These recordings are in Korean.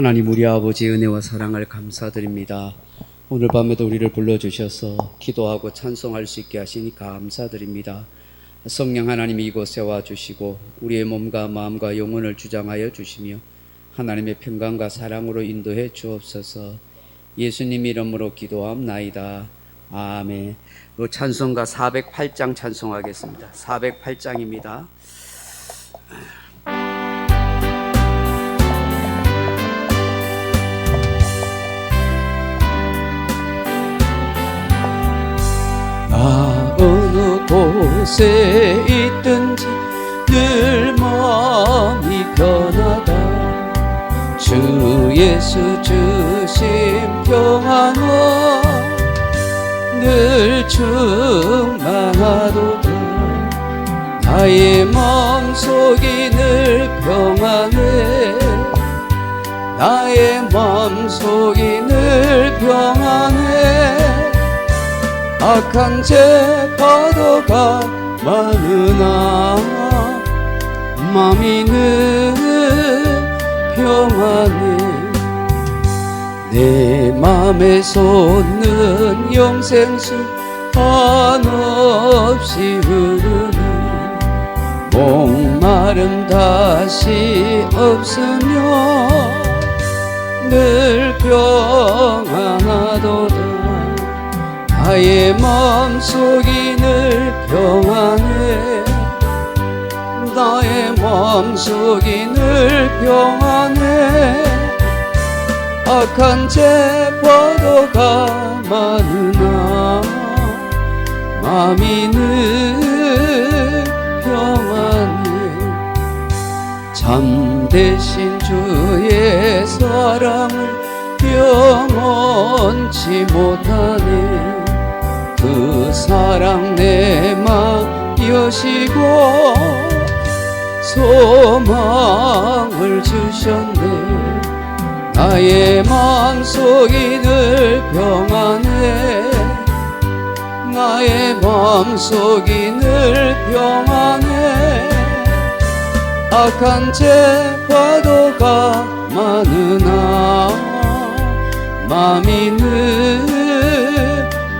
하나님 우리 아버지의 은혜와 사랑을 감사드립니다. 오늘 밤에도 우리를 불러주셔서 기도하고 찬송할 수 있게 하시니 감사드립니다. 성령 하나님이 이곳에 와주시고 우리의 몸과 마음과 영혼을 주장하여 주시며 하나님의 평강과 사랑으로 인도해 주옵소서. 예수님 이름으로 기도함나이다. 아멘. 찬송가 408장 찬송하겠습니다. 408장입니다. 어느 곳에 있든지 늘 마음이 변하다. 주 예수 주심 평안과 늘 충만하도다. 나의 마음속이 늘 평안해. 나의 마음속이 늘 평안해. 악한 죄 파도가 많으나 마음이 늘 평안해. 내 맘에 솟는 영생수 한없이 흐르니 목마름 다시 없으며 늘 평안하도다. 나의 마음속이 늘 평안해. 나의 마음속이 늘 평안해. 악한 죄 파도가 많으나 마음이 늘 평안해. 참되신 주의 사랑을 영원치 못하네. 그 사랑 내 맘 여시고 소망을 주셨네. 나의 마음속이 늘 평안해. 나의 마음속이 늘 평안해. 악한 죄 파도가 많으나 마음이 늘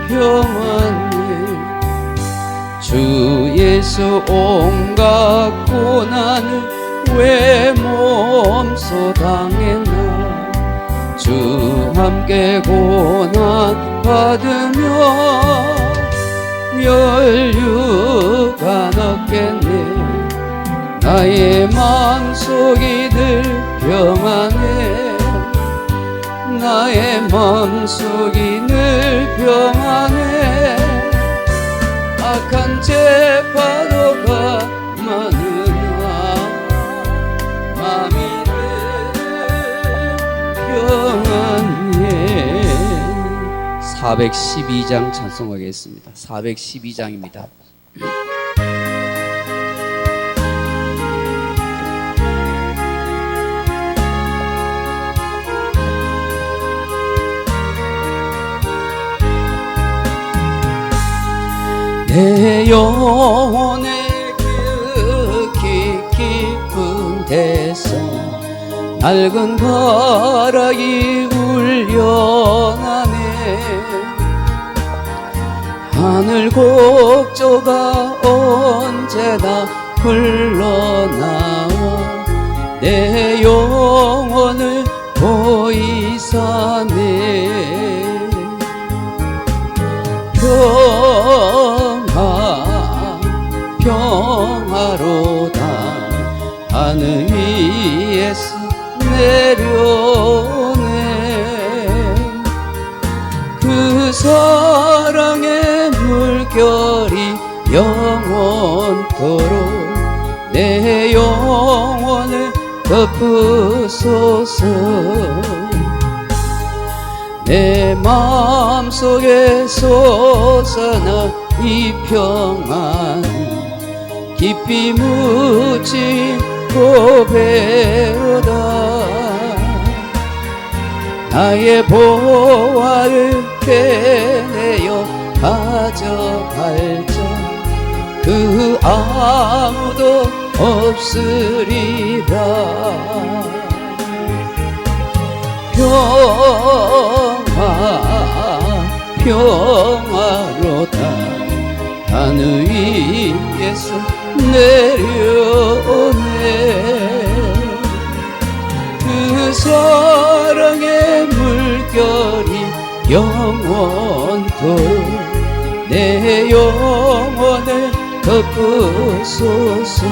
평안해. 주 예수 온갖 고난을 왜 몸소 당했나. 주 함께 고난 받으며 멸류관 얻겠네. 나의 마음속이 늘 평안해. 나의 마음속이 늘 평안해. 악한 죄 파도가 많으나 마음이 늘 평안해. 412장 찬송하겠습니다. 412장입니다. 내 영혼의 그 깊은 데서 맑은 바람이 울려나네. 하늘 곡조가 언제나 흘러나와 내 영혼을 보이사네. 평화로다. 하늘 위에서 내려오네. 그 사랑의 물결이 영원토록 내 영혼을 덮으소서. 내 마음속에 솟아나 이 평안 깊이 묻힌 고백로다. 나의 보화를 빼내어 가져갈자 그 아무도 없으리라. 평화로다 하늘 위에서 내려오네 그 사랑의 물결이 영원토록 내 영혼을 덮으소서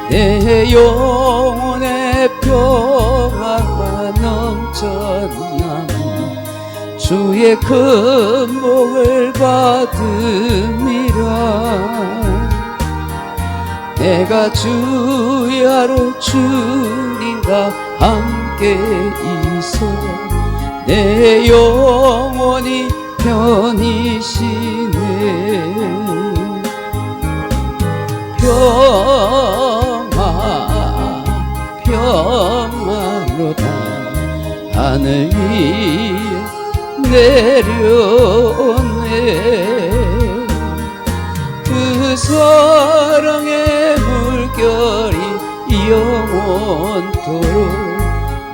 내 영혼의 평화가 넘쳐나 주의 큰 복을 받음이라 내가 주의 하루 주님과 함께 있어 내 영혼이 편이시네 평화로다 하늘 위에 내려오네 그 사랑의 물결이 영원토록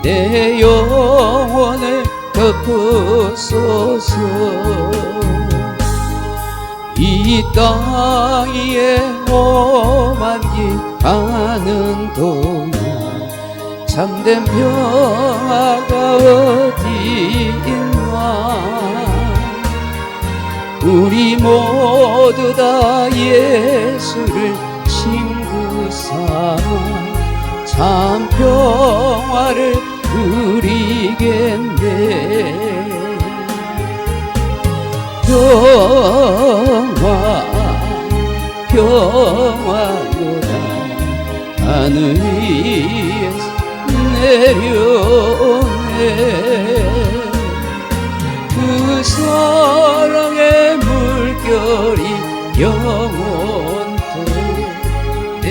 내 영혼을 덮으소서 이 땅 위에 험한 길 가는 동안 참된 평화가 어디 있나 우리 모두 다 예수를 친구 삼아 참 평화를 누리겠네 평화로다 하늘 위에서 내려오네 그 사랑의 물결이 영원토록 내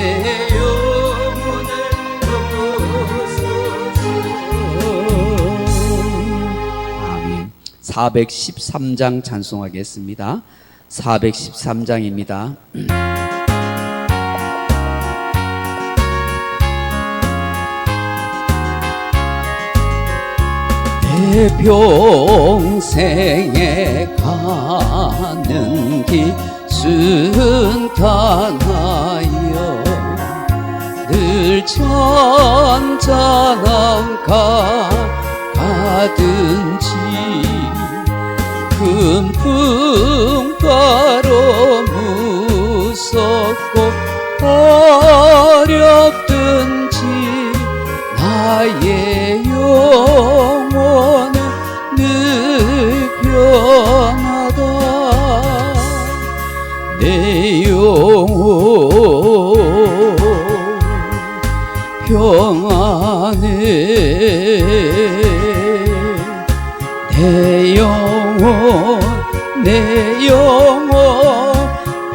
영혼을 덮어소서 아멘 413장 찬송하겠습니다 413장입니다 내 평생에 가는 길 순탄하여 늘 천전함 가든지 큰 풍파로 무섭고 어렵든지 나의 영혼은 늘 변하다 내 영혼 평안해 내 영혼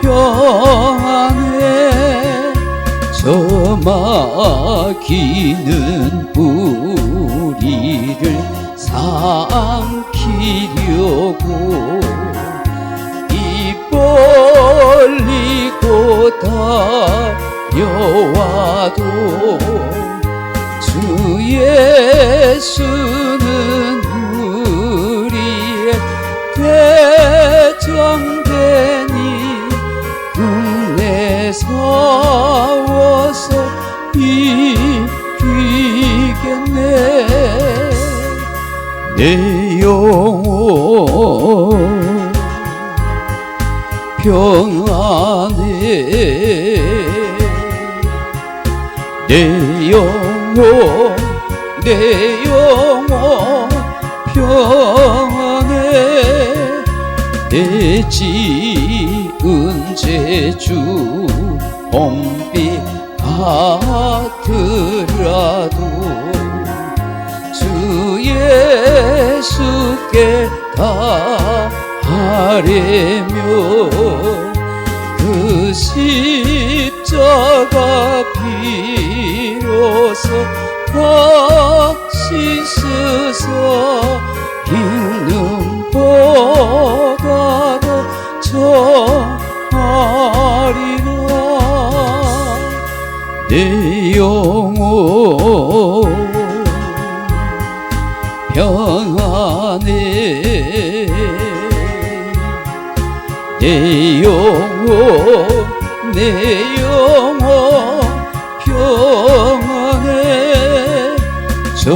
평안해 저 막히는 뿌리를 삼키려고 입 벌리고 달려와도 주 예수는 우리의 대장되니 국내 싸워서 이기겠네 내 영혼 평안해 내 영혼 평안해 내 지은 제주 봄비 같으라도 주 예수께 다 하려며 그 십자가 비로소 다시 쓰서 있는 보다도 정하리라 내 영혼 평안해. 내 영혼 내 영혼 평안해. 저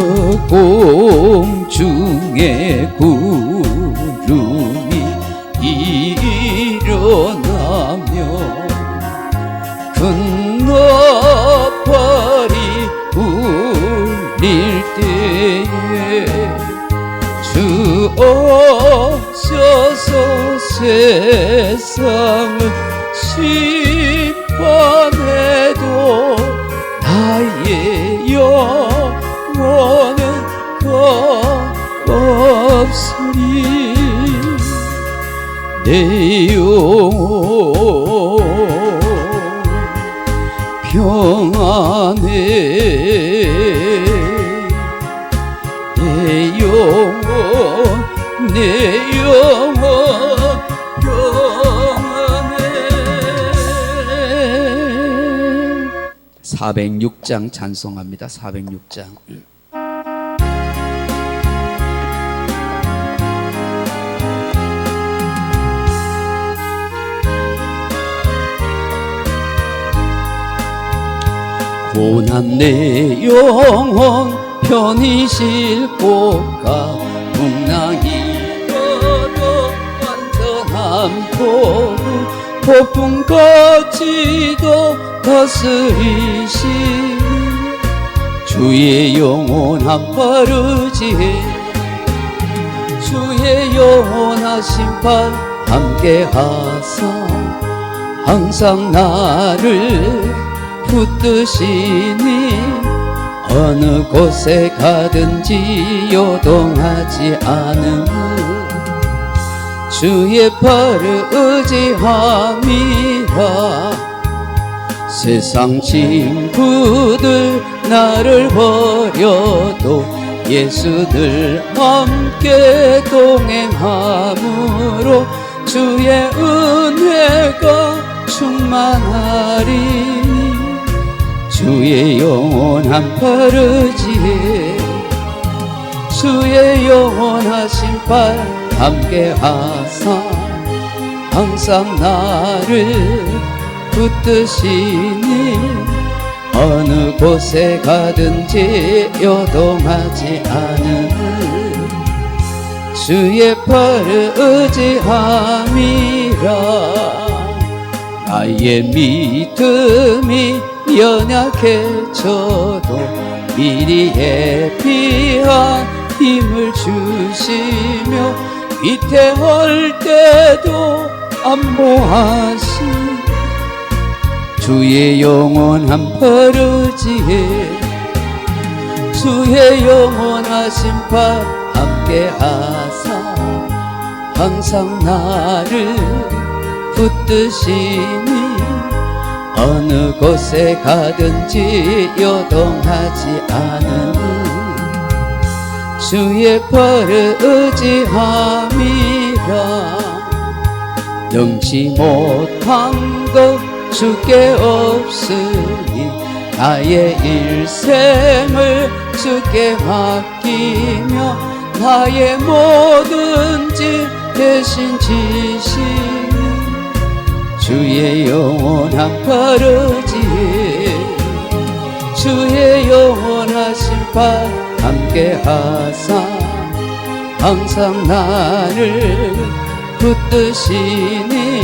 공중에 구름이 일어나며 큰 나팔이 울릴 때에 주 오셔서 세상을 심판해도 나의 영혼은 없으리. 내 영혼 평안해. 내 영혼 평안해. 406장 찬송합니다. 406장. 고난 내 영혼 편히 싣고 가. 풍랑이 떠도 완전한 포구 폭풍까지도 다스리시니 주의 영원한 파르지에 주의 영원하신 팔 함께하사 항상 나를 붙드시니 어느 곳에 가든지 요동하지 않음 주의 팔을 의지함이라. 세상 친구들 나를 버려도 예수 늘 함께 동행함으로 주의 은혜가 충만하리니 주의 영원한 파르지에 주의 영원하신 팔 함께하사 항상 나를 붙드시니 어느 곳에 가든지 요동하지 않은 주의 팔을 의지함이라. 나의 믿음이 연약해져도 미리 예비한 힘을 주시며 위태할 때도 안보하시 주의 영원한 파르지에 주의 영원하신 팔 함께하사 항상 나를 붙드시니 어느 곳에 가든지 요동하지 않은 주의 팔을 의지함이라. 능치 못한 것 주께 없으니 나의 일생을 주께 맡기며 나의 모든 질 대신 지시니 주의 영원한 파르지에 주의 영원하신 팔 함께하사 항상 나를 붙드시니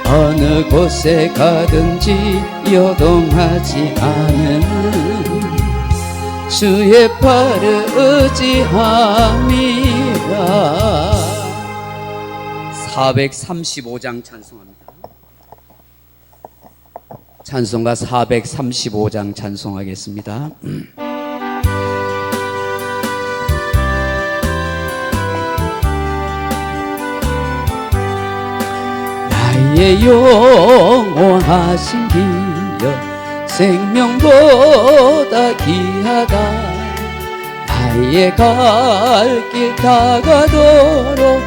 어느 곳에 가든지 요동하지 않은 주의 팔을 의지함이라. 435장 찬송합니다. 찬송가 435장 찬송하겠습니다. 나의 영원하신 길여 생명보다 귀하다. 나의 갈 길 다가도록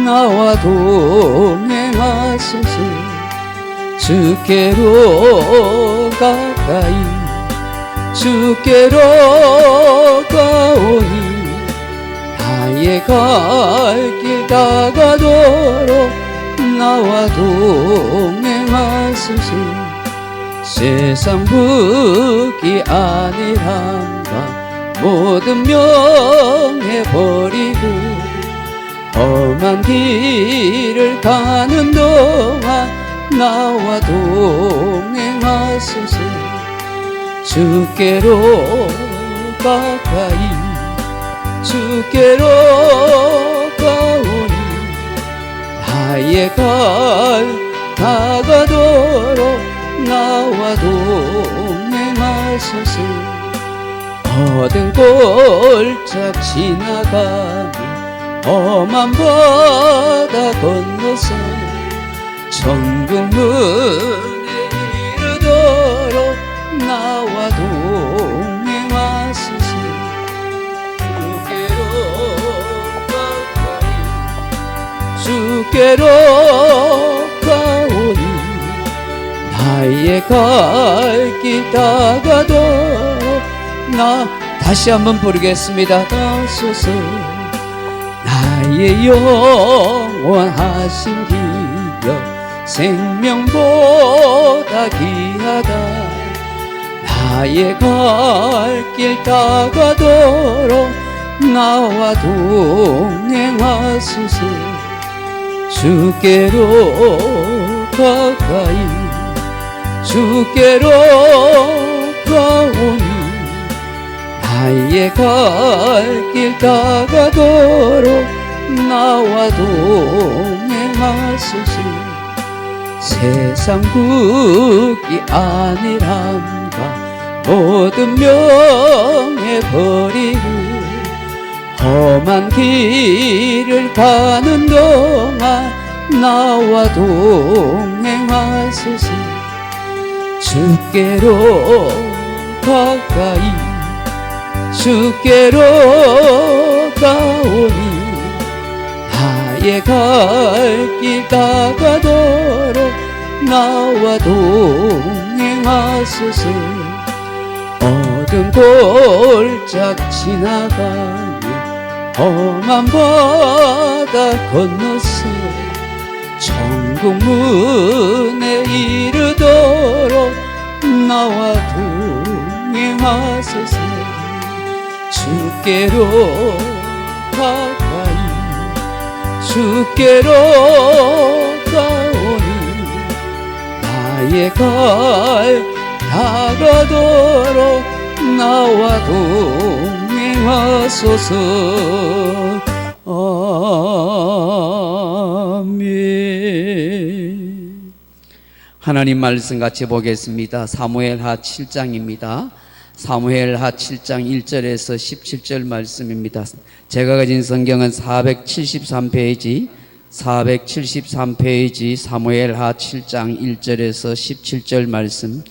나와 동행하소서. 주께로 가까이 주께로 가오니 나의 갈 길 다가도록 나와 동행하소서. 세상 부귀 아니란가 모든 명예 버리고 험한 길을 가는 동안 나와 동행하소서. 주께로 가까이 주께로 가오니 나의 갈 다가도록 나와 동행하소서. 어떤 골짝 지나가며 험한 바다 건너서 천국 문에 이르도록 나와 동행하소서. 주께로 가오니 나의 갈 길 다가도록 나 다시 한번 부르겠습니다. 가소서. 나의 영원하신 기여 생명보다 귀하다. 나의 갈 길 다가도록 나와 동행하소서. 주께로 가까이 주께로 가오니 나의 갈 길 다가도록 나와 동행하소서. 세상 국이 아니란가 모든 명예 버리고 험한 길을 가는 동안 나와 동행하소서. 주께로 가까이 주께로 가오니 나의 갈 길 다가도록 나와 동행하소서. 어두운 골짝 지나가며 험한 바다 건너서 천국 문에 이르도록 나와 동행하소서. 주께로 가까이 주께로 가오니 나의 갈 다가도록 나와 동행하소서. 아멘. 하나님 말씀 같이 보겠습니다. 사무엘하 7장입니다. 사무엘하 7장 1절에서 17절 말씀입니다. 제가 가진 성경은 473페이지 사무엘하 7장 1절에서 17절 말씀,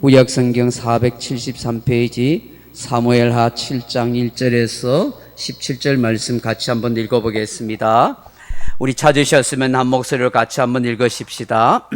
구약성경 473페이지 사무엘하 7장 1절에서 17절 말씀 같이 한번 읽어보겠습니다. 우리 찾으셨으면 한 목소리로 같이 한번 읽으십시다.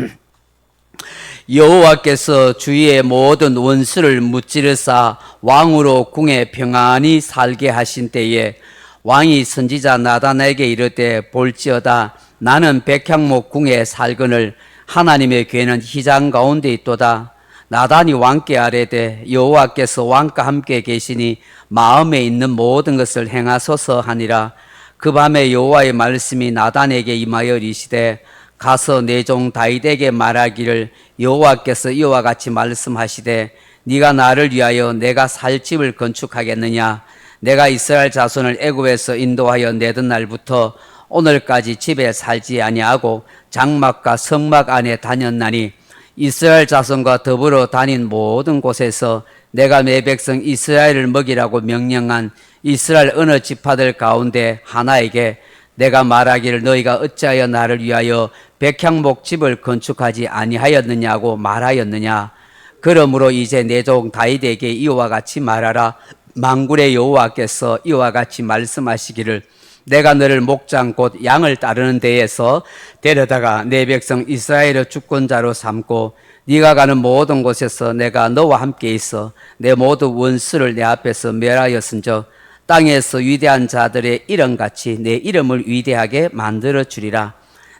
여호와께서 주위의 모든 원수를 무찌르사 왕으로 궁에 평안히 살게 하신 때에 왕이 선지자 나단에게 이르되 볼지어다 나는 백향목 궁에 살거늘 하나님의 궤는 휘장 가운데 있도다. 나단이 왕께 아뢰되 여호와께서 왕과 함께 계시니 마음에 있는 모든 것을 행하소서 하니라. 그 밤에 여호와의 말씀이 나단에게 임하여 이르시되 가서 내 종 다윗에게 말하기를 여호와께서 이와 같이 말씀하시되 네가 나를 위하여 내가 살 집을 건축하겠느냐. 내가 이스라엘 자손을 애굽에서 인도하여 내던 날부터 오늘까지 집에 살지 아니하고 장막과 성막 안에 다녔나니 이스라엘 자손과 더불어 다닌 모든 곳에서 내가 내 백성 이스라엘을 먹이라고 명령한 이스라엘 어느 지파들 가운데 하나에게 내가 말하기를 너희가 어찌하여 나를 위하여 백향목 집을 건축하지 아니하였느냐고 말하였느냐. 그러므로 이제 내 종 다윗에게 이와 같이 말하라. 만군의 여호와께서 이와 같이 말씀하시기를 내가 너를 목장 곧 양을 따르는 데에서 데려다가 내 백성 이스라엘의 주권자로 삼고 네가 가는 모든 곳에서 내가 너와 함께 있어 내 모든 원수를 내 앞에서 멸하였은즉 땅에서 위대한 자들의 이름같이 내 이름을 위대하게 만들어 주리라.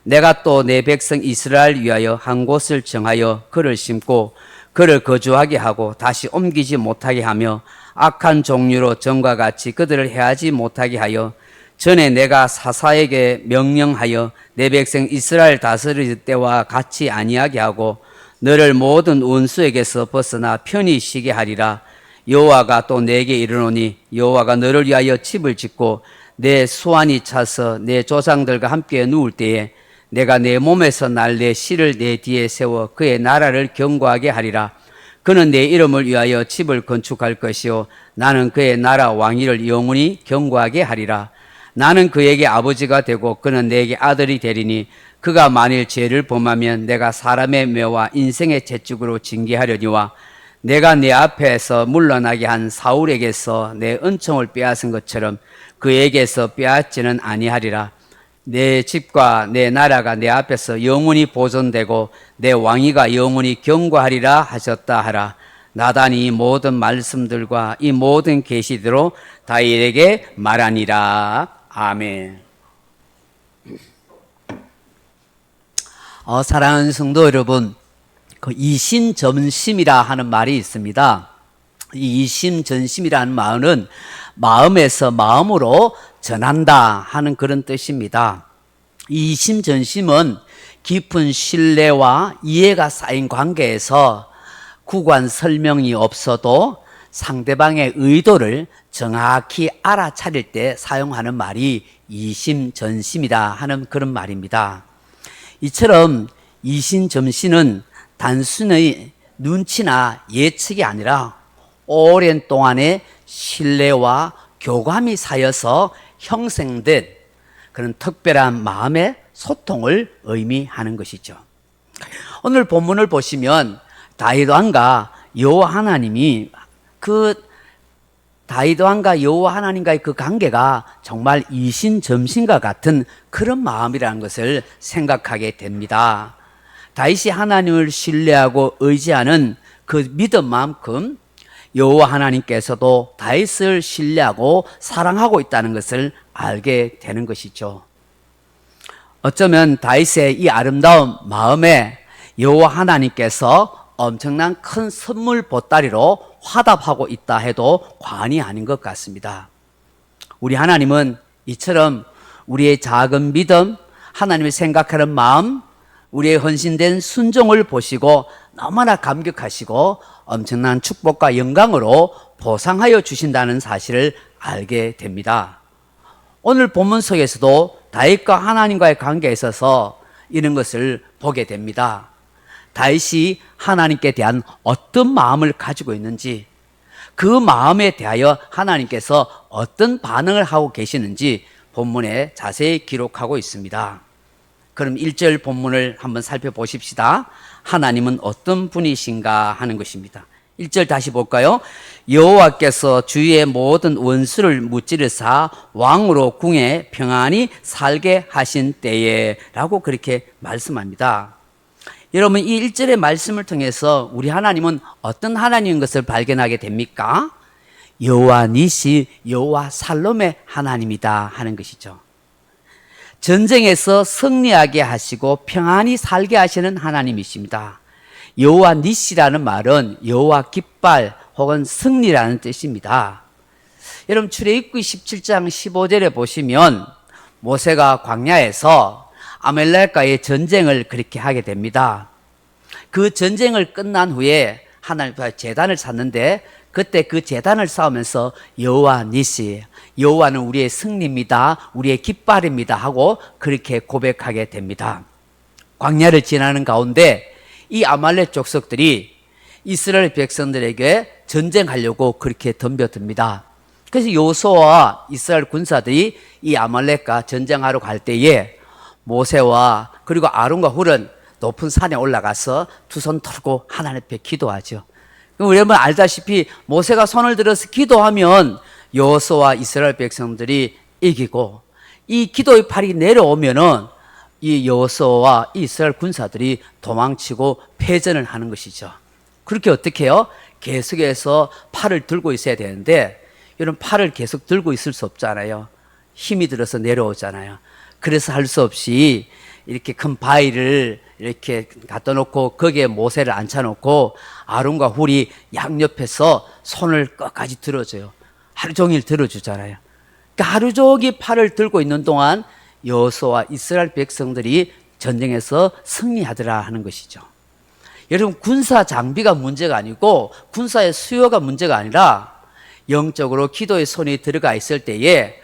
내가 또 내 백성 이스라엘 위하여 한 곳을 정하여 그를 심고 그를 거주하게 하고 다시 옮기지 못하게 하며 악한 종류로 전과 같이 그들을 해하지 못하게 하여 전에 내가 사사에게 명령하여 내 백성 이스라엘 다스릴 때와 같이 아니하게 하고 너를 모든 원수에게서 벗어나 편히 쉬게 하리라. 여호와가 또 내게 이르노니 여호와가 너를 위하여 집을 짓고 내 수완이 차서 내 조상들과 함께 누울 때에 내가 내 몸에서 날 내 씨를 내 뒤에 세워 그의 나라를 견고하게 하리라. 그는 내 이름을 위하여 집을 건축할 것이요 나는 그의 나라 왕위를 영원히 견고하게 하리라. 나는 그에게 아버지가 되고 그는 내게 아들이 되리니 그가 만일 죄를 범하면 내가 사람의 묘와 인생의 채찍으로 징계하려니와 내가 내 앞에서 물러나게 한 사울에게서 내 은총을 빼앗은 것처럼 그에게서 빼앗지는 아니하리라. 내 집과 내 나라가 내 앞에서 영원히 보존되고 내 왕위가 영원히 견고하리라 하셨다 하라. 나단이 이 모든 말씀들과 이 모든 계시대로 다윗에게 말하니라. 아멘. 사랑하는 성도 여러분, 그 이심전심이라 하는 말이 있습니다. 이 이심전심이라는 말은 마음에서 마음으로 전한다 하는 그런 뜻입니다. 이 이심전심은 깊은 신뢰와 이해가 쌓인 관계에서 구관 설명이 없어도 상대방의 의도를 정확히 알아차릴 때 사용하는 말이 이심전심이다 하는 그런 말입니다. 이처럼 이심전심은 단순히 눈치나 예측이 아니라 오랜 동안의 신뢰와 교감이 쌓여서 형성된 그런 특별한 마음의 소통을 의미하는 것이죠. 오늘 본문을 보시면 다윗 왕과 여호와 하나님이 다윗 왕과 여호와 하나님과의 그 관계가 정말 이심전심과 같은 그런 마음이라는 것을 생각하게 됩니다. 다윗이 하나님을 신뢰하고 의지하는 그 믿음만큼 여호와 하나님께서도 다윗을 신뢰하고 사랑하고 있다는 것을 알게 되는 것이죠. 어쩌면 다윗의 이 아름다운 마음에 여호와 하나님께서 엄청난 큰 선물 보따리로 화답하고 있다 해도 과언이 아닌 것 같습니다. 우리 하나님은 이처럼 우리의 작은 믿음, 하나님을 생각하는 마음, 우리의 헌신된 순종을 보시고 너무나 감격하시고 엄청난 축복과 영광으로 보상하여 주신다는 사실을 알게 됩니다. 오늘 본문 속에서도 다윗과 하나님과의 관계에 있어서 이런 것을 보게 됩니다. 다윗이 하나님께 대한 어떤 마음을 가지고 있는지, 그 마음에 대하여 하나님께서 어떤 반응을 하고 계시는지 본문에 자세히 기록하고 있습니다. 그럼 1절 본문을 한번 살펴보십시다. 하나님은 어떤 분이신가 하는 것입니다. 1절 다시 볼까요? 여호와께서 주의 모든 원수를 무찌르사 왕으로 궁에 평안히 살게 하신 때에 라고 그렇게 말씀합니다. 여러분, 이 1절의 말씀을 통해서 우리 하나님은 어떤 하나님인 것을 발견하게 됩니까? 여호와 니시, 여호와 살롬의 하나님이다 하는 것이죠. 전쟁에서 승리하게 하시고 평안히 살게 하시는 하나님이십니다. 여호와 니시라는 말은 여호와 깃발 혹은 승리라는 뜻입니다. 여러분, 출애굽기 17장 15절에 보시면 모세가 광야에서 아말렉과의 전쟁을 그렇게 하게 됩니다. 그 전쟁을 끝난 후에 하나님 제단을 쌓는데 그때 그 제단을 쌓으면서 여호와 니시, 여호와는 우리의 승리입니다, 우리의 깃발입니다 하고 그렇게 고백하게 됩니다. 광야를 지나는 가운데 이 아말렉 족속들이 이스라엘 백성들에게 전쟁하려고 그렇게 덤벼듭니다. 그래서 여호수아와 이스라엘 군사들이 이 아말렉과 전쟁하러 갈 때에 모세와 그리고 아론과 훌은 높은 산에 올라가서 두 손 들고 하나님 앞에 기도하죠. 여러분 알다시피 모세가 손을 들어서 기도하면 여호수아와 이스라엘 백성들이 이기고, 이 기도의 팔이 내려오면은 이 여호수아와 이스라엘 군사들이 도망치고 패전을 하는 것이죠. 그렇게 어떻게 해요? 계속해서 팔을 들고 있어야 되는데 이런 팔을 계속 들고 있을 수 없잖아요. 힘이 들어서 내려오잖아요. 그래서 할 수 없이 이렇게 큰 바위를 이렇게 갖다 놓고 거기에 모세를 앉혀놓고 아론과 훌이 양옆에서 손을 끝까지 들어줘요. 하루 종일 들어주잖아요. 그러니까 하루 종일 팔을 들고 있는 동안 여호수아와 이스라엘 백성들이 전쟁에서 승리하더라 하는 것이죠. 여러분, 군사 장비가 문제가 아니고 군사의 수요가 문제가 아니라 영적으로 기도의 손이 들어가 있을 때에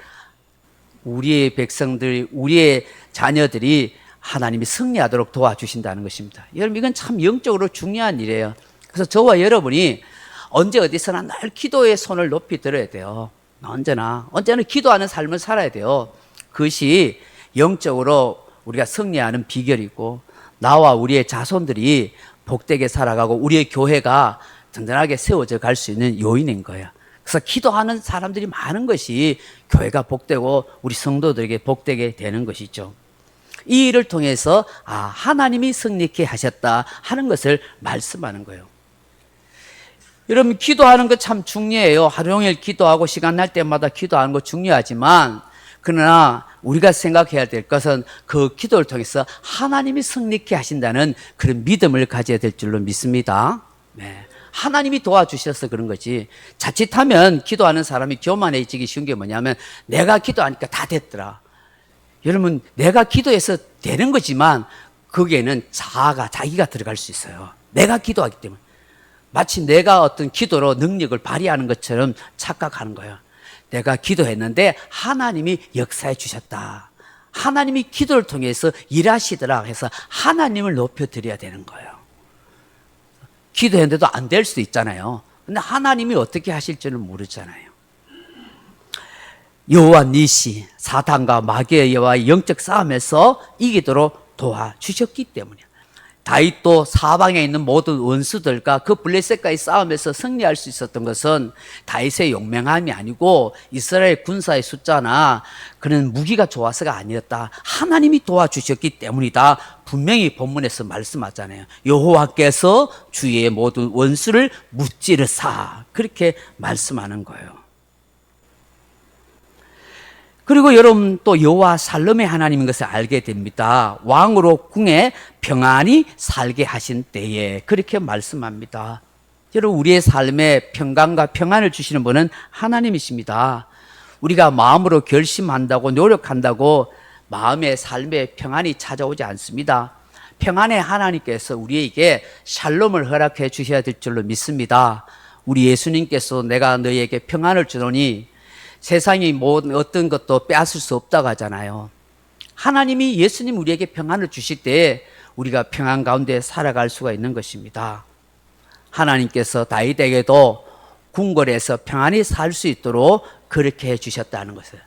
우리의 백성들, 우리의 자녀들이 하나님이 승리하도록 도와주신다는 것입니다. 여러분, 이건 참 영적으로 중요한 일이에요. 그래서 저와 여러분이 언제 어디서나 늘 기도의 손을 높이 들어야 돼요. 언제나 기도하는 삶을 살아야 돼요. 그것이 영적으로 우리가 승리하는 비결이고 나와 우리의 자손들이 복되게 살아가고 우리의 교회가 든든하게 세워져 갈 수 있는 요인인 거예요. 그래서 기도하는 사람들이 많은 것이 교회가 복되고 우리 성도들에게 복되게 되는 것이죠. 이 일을 통해서 하나님이 승리케 하셨다 하는 것을 말씀하는 거예요. 여러분, 기도하는 거 참 중요해요. 하루 종일 기도하고 시간 날 때마다 기도하는 거 중요하지만 그러나 우리가 생각해야 될 것은 그 기도를 통해서 하나님이 승리케 하신다는 그런 믿음을 가져야 될 줄로 믿습니다. 네. 하나님이 도와주셔서 그런 거지. 자칫하면 기도하는 사람이 교만해지기 쉬운 게 뭐냐면 내가 기도하니까 다 됐더라. 여러분, 내가 기도해서 되는 거지만 거기에는 자기가 들어갈 수 있어요. 내가 기도하기 때문에. 마치 내가 어떤 기도로 능력을 발휘하는 것처럼 착각하는 거예요. 내가 기도했는데 하나님이 역사해 주셨다. 하나님이 기도를 통해서 일하시더라 해서 하나님을 높여드려야 되는 거예요. 기도했는데도 안 될 수도 있잖아요. 근데 하나님이 어떻게 하실지는 모르잖아요. 여호와 니시, 사탄과 마귀와의 영적 싸움에서 이기도록 도와주셨기 때문이에요. 다윗도 사방에 있는 모든 원수들과 그 블레셋과의 싸움에서 승리할 수 있었던 것은 다윗의 용맹함이 아니고 이스라엘 군사의 숫자나 그런 무기가 좋아서가 아니었다. 하나님이 도와주셨기 때문이다. 분명히 본문에서 말씀하잖아요. 여호와께서 주의 모든 원수를 무찌르사, 그렇게 말씀하는 거예요. 그리고 여러분, 또 여호와 살롬의 하나님인 것을 알게 됩니다. 왕으로 궁에 평안히 살게 하신 때에, 그렇게 말씀합니다. 여러분, 우리의 삶에 평강과 평안을 주시는 분은 하나님이십니다. 우리가 마음으로 결심한다고 노력한다고 마음의 삶에 평안이 찾아오지 않습니다. 평안의 하나님께서 우리에게 샬롬을 허락해 주셔야 될 줄로 믿습니다. 우리 예수님께서 내가 너희에게 평안을 주노니 세상이 모든 어떤 것도 빼앗을 수 없다고 하잖아요. 하나님이 예수님 우리에게 평안을 주실 때 우리가 평안 가운데 살아갈 수가 있는 것입니다. 하나님께서 다윗에게도 궁궐에서 평안히 살 수 있도록 그렇게 해주셨다는 것을,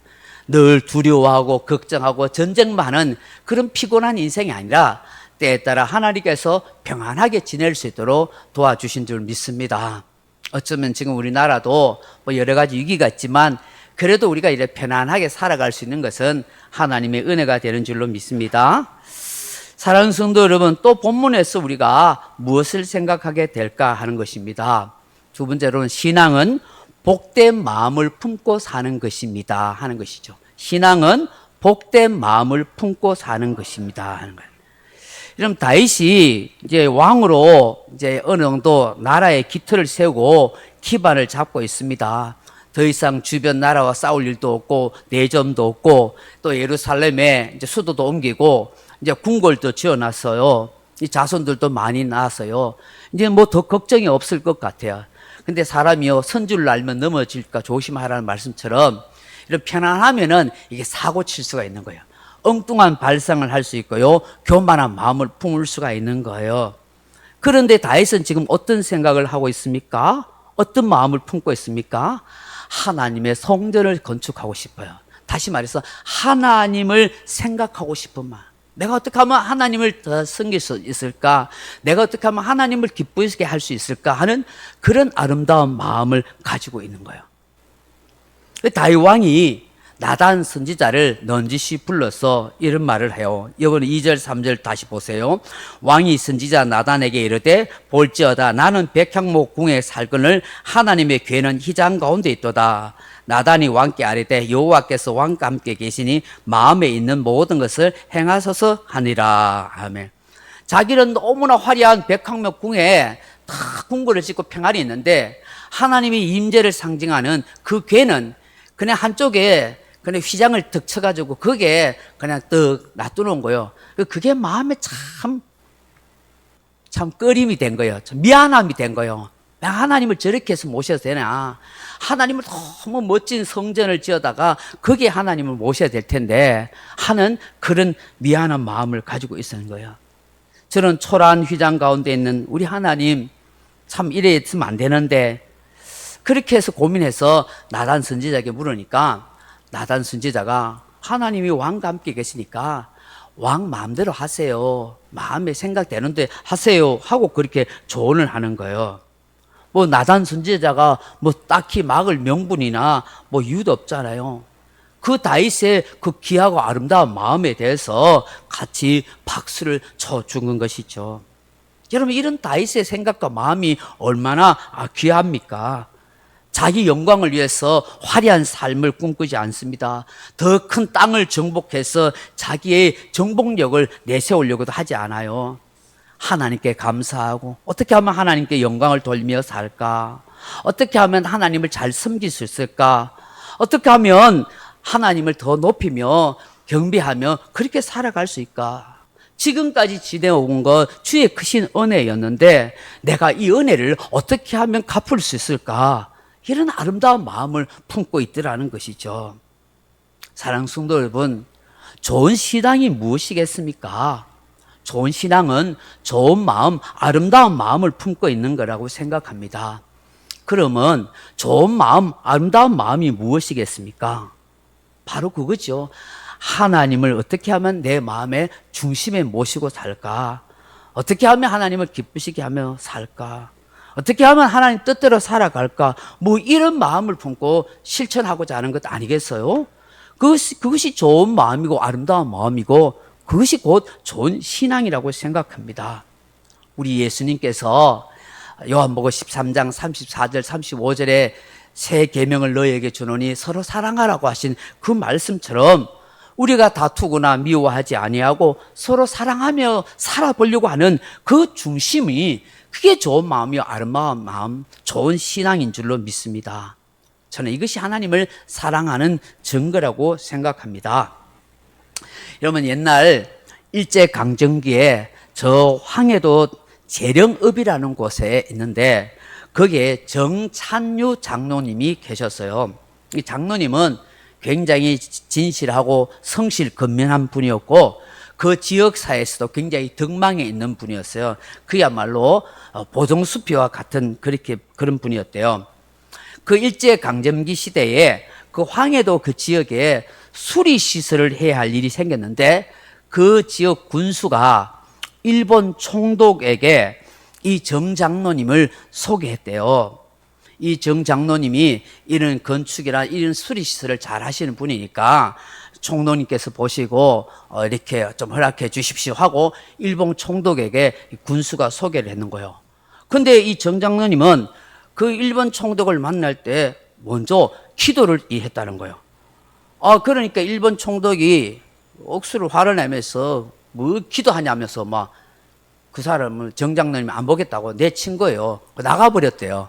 늘 두려워하고 걱정하고 전쟁만 하는 그런 피곤한 인생이 아니라 때에 따라 하나님께서 평안하게 지낼 수 있도록 도와주신 줄 믿습니다. 어쩌면 지금 우리나라도 뭐 여러 가지 위기가 있지만 그래도 우리가 이렇게 편안하게 살아갈 수 있는 것은 하나님의 은혜가 되는 줄로 믿습니다. 사랑하는 성도 여러분, 또 본문에서 우리가 무엇을 생각하게 될까 하는 것입니다. 두 번째로는 신앙은 복된 마음을 품고 사는 것입니다 하는 것이죠. 신앙은 복된 마음을 품고 사는 것입니다 하는 거예요. 여러분, 다윗이 이제 왕으로 이제 어느 정도 나라의 기틀을 세우고 기반을 잡고 있습니다. 더 이상 주변 나라와 싸울 일도 없고 내전도 없고 또 예루살렘에 이제 수도도 옮기고 이제 궁궐도 지어놨어요. 이 자손들도 많이 낳았어요. 이제 뭐 더 걱정이 없을 것 같아요. 근데 사람이요, 선줄을 알면 넘어질까 조심하라는 말씀처럼 이런 편안하면은 이게 사고 칠 수가 있는 거예요. 엉뚱한 발상을 할 수 있고요, 교만한 마음을 품을 수가 있는 거예요. 그런데 다윗은 지금 어떤 생각을 하고 있습니까? 어떤 마음을 품고 있습니까? 하나님의 성전을 건축하고 싶어요. 다시 말해서 하나님을 생각하고 싶은 마음. 내가 어떻게 하면 하나님을 더 섬길 수 있을까? 내가 어떻게 하면 하나님을 기쁘시게 할 수 있을까? 하는 그런 아름다운 마음을 가지고 있는 거예요. 다윗 왕이 나단 선지자를 넌지시 불러서 이런 말을 해요. 이번에 2절 3절 다시 보세요. 왕이 선지자 나단에게 이르되 볼지어다 나는 백향목 궁에 살거늘 하나님의 궤는 휘장 가운데 있도다. 나단이 왕께 아뢰되 여호와께서 왕과 함께 계시니 마음에 있는 모든 것을 행하소서 하니라. 아멘. 자기는 너무나 화려한 백향목 궁에 다 궁궐을 짓고 평안이 있는데 하나님의 임재를 상징하는 그 궤는 그냥 한쪽에 그냥 휘장을 득 쳐가지고 그게 그냥 떡 놔두는 거예요. 그게 마음에 참 꺼림이 된 거예요. 참 미안함이 된 거예요. 하나님을 저렇게 해서 모셔도 되나? 하나님을 너무 멋진 성전을 지어다가 거기에 하나님을 모셔야 될 텐데 하는 그런 미안한 마음을 가지고 있었는 거예요. 저는 초라한 휘장 가운데 있는 우리 하나님 참 이래 있으면 안 되는데 그렇게 해서 고민해서 나단 선지자에게 물으니까 나단 선지자가 하나님이 왕과 함께 계시니까 왕 마음대로 하세요. 마음에 생각되는데 하세요. 하고 그렇게 조언을 하는 거예요. 뭐 나단 선지자가 뭐 딱히 막을 명분이나 뭐 이유도 없잖아요. 그 다윗의 그 귀하고 아름다운 마음에 대해서 같이 박수를 쳐주는 것이죠. 여러분 이런 다윗의 생각과 마음이 얼마나 귀합니까? 자기 영광을 위해서 화려한 삶을 꿈꾸지 않습니다. 더 큰 땅을 정복해서 자기의 정복력을 내세우려고도 하지 않아요. 하나님께 감사하고 어떻게 하면 하나님께 영광을 돌리며 살까? 어떻게 하면 하나님을 잘 섬길 수 있을까? 어떻게 하면 하나님을 더 높이며 경배하며 그렇게 살아갈 수 있을까? 지금까지 지내온 것 주의 크신 은혜였는데 내가 이 은혜를 어떻게 하면 갚을 수 있을까? 이런 아름다운 마음을 품고 있더라는 것이죠. 사랑하는 성도 여러분, 좋은 신앙이 무엇이겠습니까? 좋은 신앙은 좋은 마음, 아름다운 마음을 품고 있는 거라고 생각합니다. 그러면 좋은 마음, 아름다운 마음이 무엇이겠습니까? 바로 그거죠. 하나님을 어떻게 하면 내 마음의 중심에 모시고 살까? 어떻게 하면 하나님을 기쁘시게 하며 살까? 어떻게 하면 하나님 뜻대로 살아갈까? 뭐 이런 마음을 품고 실천하고자 하는 것 아니겠어요? 그것이 좋은 마음이고 아름다운 마음이고 그것이 곧 좋은 신앙이라고 생각합니다. 우리 예수님께서 요한복음 13장 34절 35절에 새 계명을 너희에게 주노니 서로 사랑하라고 하신 그 말씀처럼 우리가 다투거나 미워하지 아니하고 서로 사랑하며 살아보려고 하는 그 중심이 그게 좋은 마음이요 아름다운 마음, 좋은 신앙인 줄로 믿습니다. 저는 이것이 하나님을 사랑하는 증거라고 생각합니다. 여러분 옛날 일제강점기에 저 황해도 재령읍이라는 곳에 있는데 거기에 정찬유 장로님이 계셨어요. 이 장로님은 굉장히 진실하고 성실 근면한 분이었고 그 지역사회에서도 굉장히 덕망에 있는 분이었어요. 그야말로 보정수피와 같은 그런 분이었대요. 그 일제강점기 시대에 그 황해도 그 지역에 수리시설을 해야 할 일이 생겼는데 그 지역 군수가 일본 총독에게 이 정 장로님을 소개했대요. 이 정 장로님이 이런 건축이나 이런 수리시설을 잘 하시는 분이니까 총독님께서 보시고 이렇게 좀 허락해 주십시오 하고 일본 총독에게 군수가 소개를 했는 거예요. 근데 이 정 장로님은 그 일본 총독을 만날 때 먼저 기도를 했다는 거예요. 그러니까 일본 총독이 억수로 화를 내면서 뭐 기도하냐면서 막 그 사람을 정 장로님이 안 보겠다고 내친 거예요. 나가버렸대요.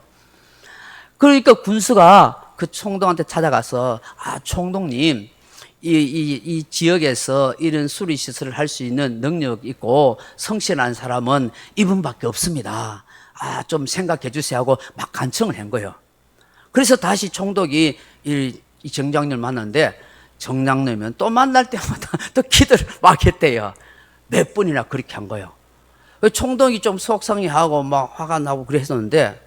그러니까 군수가 그 총독한테 찾아가서 총독님 이 지역에서 이런 수리시설을 할 수 있는 능력 있고 성실한 사람은 이분밖에 없습니다. 좀 생각해 주세요 하고 막 간청을 한 거예요. 그래서 다시 총독이 이 정장님을 만났는데 정장님은 또 만날 때마다 또 기도를 막 했대요. 몇 번이나 그렇게 한 거예요. 총독이 좀 속상해하고 막 화가 나고 그랬었는데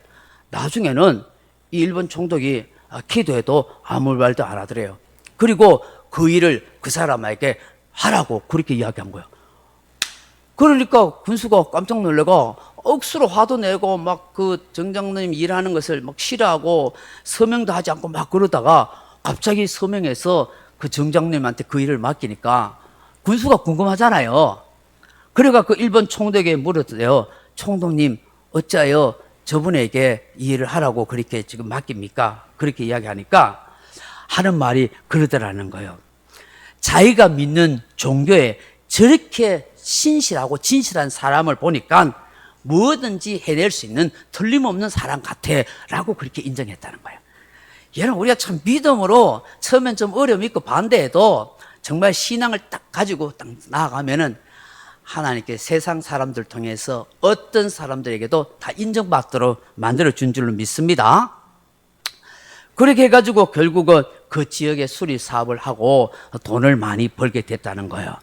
나중에는 이 일본 총독이 기도해도 아무 말도 안 하더래요. 그리고 그 일을 그 사람에게 하라고 그렇게 이야기한 거예요. 그러니까 군수가 깜짝 놀래고 억수로 화도 내고 막 그 정장로님 일하는 것을 막 싫어하고 서명도 하지 않고 막 그러다가 갑자기 서명해서 그 정장님한테 그 일을 맡기니까 군수가 궁금하잖아요. 그래가 그 일본 총독에게 물었대요. 총독님, 어찌하여 저분에게 이 일을 하라고 그렇게 지금 맡깁니까? 그렇게 이야기하니까 하는 말이 그러더라는 거예요. 자기가 믿는 종교에 저렇게 신실하고 진실한 사람을 보니까 뭐든지 해낼 수 있는 틀림없는 사람 같아 라고 그렇게 인정했다는 거예요. 여러분, 우리가 참 믿음으로 처음엔 좀 어려움 있고 반대해도 정말 신앙을 딱 가지고 딱 나아가면은 하나님께 세상 사람들 통해서 어떤 사람들에게도 다 인정받도록 만들어준 줄로 믿습니다. 그렇게 해가지고 결국은 그 지역에 수리 사업을 하고 돈을 많이 벌게 됐다는 거예요.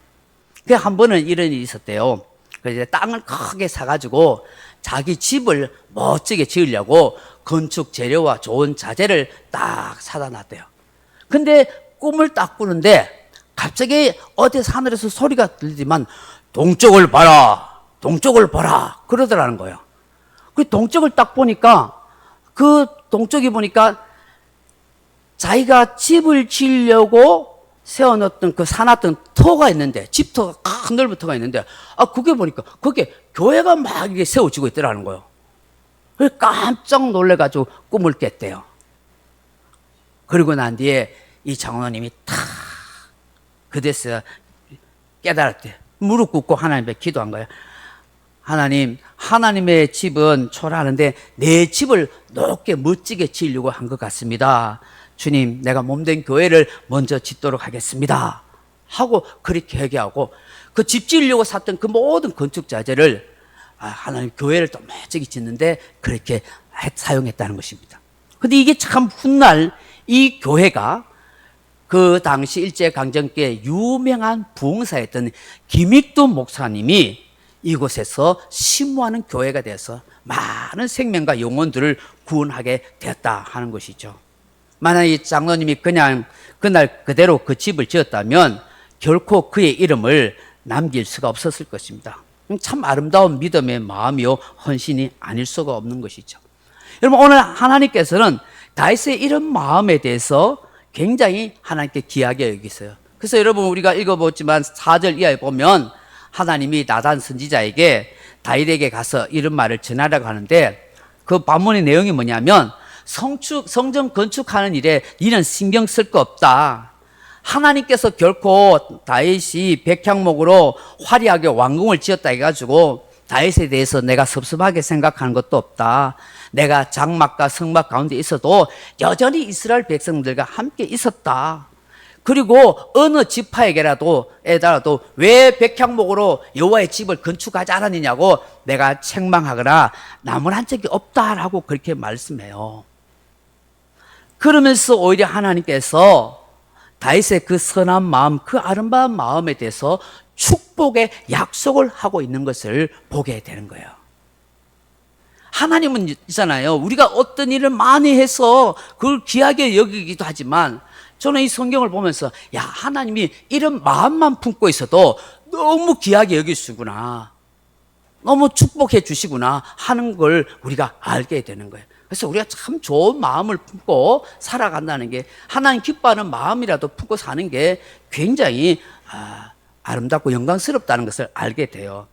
그 한 번은 이런 일이 있었대요. 그래서 땅을 크게 사가지고 자기 집을 멋지게 지으려고 건축 재료와 좋은 자재를 딱 사다 놨대요. 근데 꿈을 딱 꾸는데 갑자기 어디서 하늘에서 소리가 들리지만 동쪽을 봐라, 동쪽을 봐라 그러더라는 거예요. 그 동쪽을 딱 보니까 그 동쪽이 보니까 자기가 집을 지으려고 세워놓던 그 사놨던 터가 있는데, 집터가 큰 넓은 터가 있는데, 그게 보니까 거기에 교회가 막 이게 세워지고 있더라는 거예요. 그래서 깜짝 놀래가지고 꿈을 깼대요. 그리고 난 뒤에 이 장로님이 탁 그데서 깨달았대. 무릎 꿇고 하나님께 기도한 거예요. 하나님, 하나님의 집은 초라하는데 내 집을 높게 멋지게 지으려고 한 것 같습니다. 주님, 내가 몸된 교회를 먼저 짓도록 하겠습니다. 하고 그렇게 얘기하고 그 집 지으려고 샀던 그 모든 건축 자재를 하나님 교회를 또 멋지게 짓는데 그렇게 사용했다는 것입니다. 근데 이게 참 훗날 이 교회가 그 당시 일제강점기에 유명한 부흥사였던 김익두 목사님이 이곳에서 심무하는 교회가 돼서 많은 생명과 영혼들을 구원하게 되었다 하는 것이죠. 만약 이 장로님이 그냥 그날 그대로 그 집을 지었다면 결코 그의 이름을 남길 수가 없었을 것입니다. 참 아름다운 믿음의 마음이요 헌신이 아닐 수가 없는 것이죠. 여러분, 오늘 하나님께서는 다윗의 이런 마음에 대해서 굉장히 하나님께 귀하게 여기세요. 그래서 여러분, 우리가 읽어보지만 4절 이하에 보면 하나님이 나단 선지자에게 다윗에게 가서 이런 말을 전하라고 하는데, 그 반문의 내용이 뭐냐면 성전 건축하는 일에 니는 신경 쓸 거 없다. 하나님께서 결코 다윗이 백향목으로 화려하게 왕궁을 지었다 해가지고 다윗에 대해서 내가 섭섭하게 생각하는 것도 없다. 내가 장막과 성막 가운데 있어도 여전히 이스라엘 백성들과 함께 있었다. 그리고 어느 지파에게라도 왜 백향목으로 여호와의 집을 건축하지 않았느냐고 내가 책망하거나 나무란 적이 없다라고 그렇게 말씀해요. 그러면서 오히려 하나님께서 다윗의 그 선한 마음, 그 아름다운 마음에 대해서 축복의 약속을 하고 있는 것을 보게 되는 거예요. 하나님은 있잖아요. 우리가 어떤 일을 많이 해서 그걸 귀하게 여기기도 하지만 저는 이 성경을 보면서 하나님이 이런 마음만 품고 있어도 너무 귀하게 여기시구나, 너무 축복해 주시구나 하는 걸 우리가 알게 되는 거예요. 그래서 우리가 참 좋은 마음을 품고 살아간다는 게, 하나님 기뻐하는 마음이라도 품고 사는 게 굉장히 아름답고 영광스럽다는 것을 알게 돼요.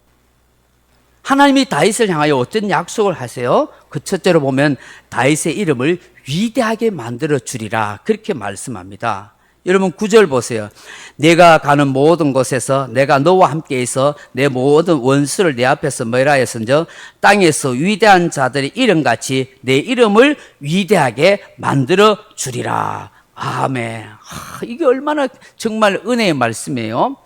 하나님이 다윗을 향하여 어떤 약속을 하세요? 그 첫째로 보면 다윗의 이름을 위대하게 만들어 주리라 그렇게 말씀합니다. 여러분 9절 보세요. 내가 가는 모든 곳에서 내가 너와 함께 있어 내 모든 원수를 내 앞에서 멸하였은즉 땅에서 위대한 자들의 이름같이 내 이름을 위대하게 만들어 주리라. 아멘. 이게 얼마나 정말 은혜의 말씀이에요.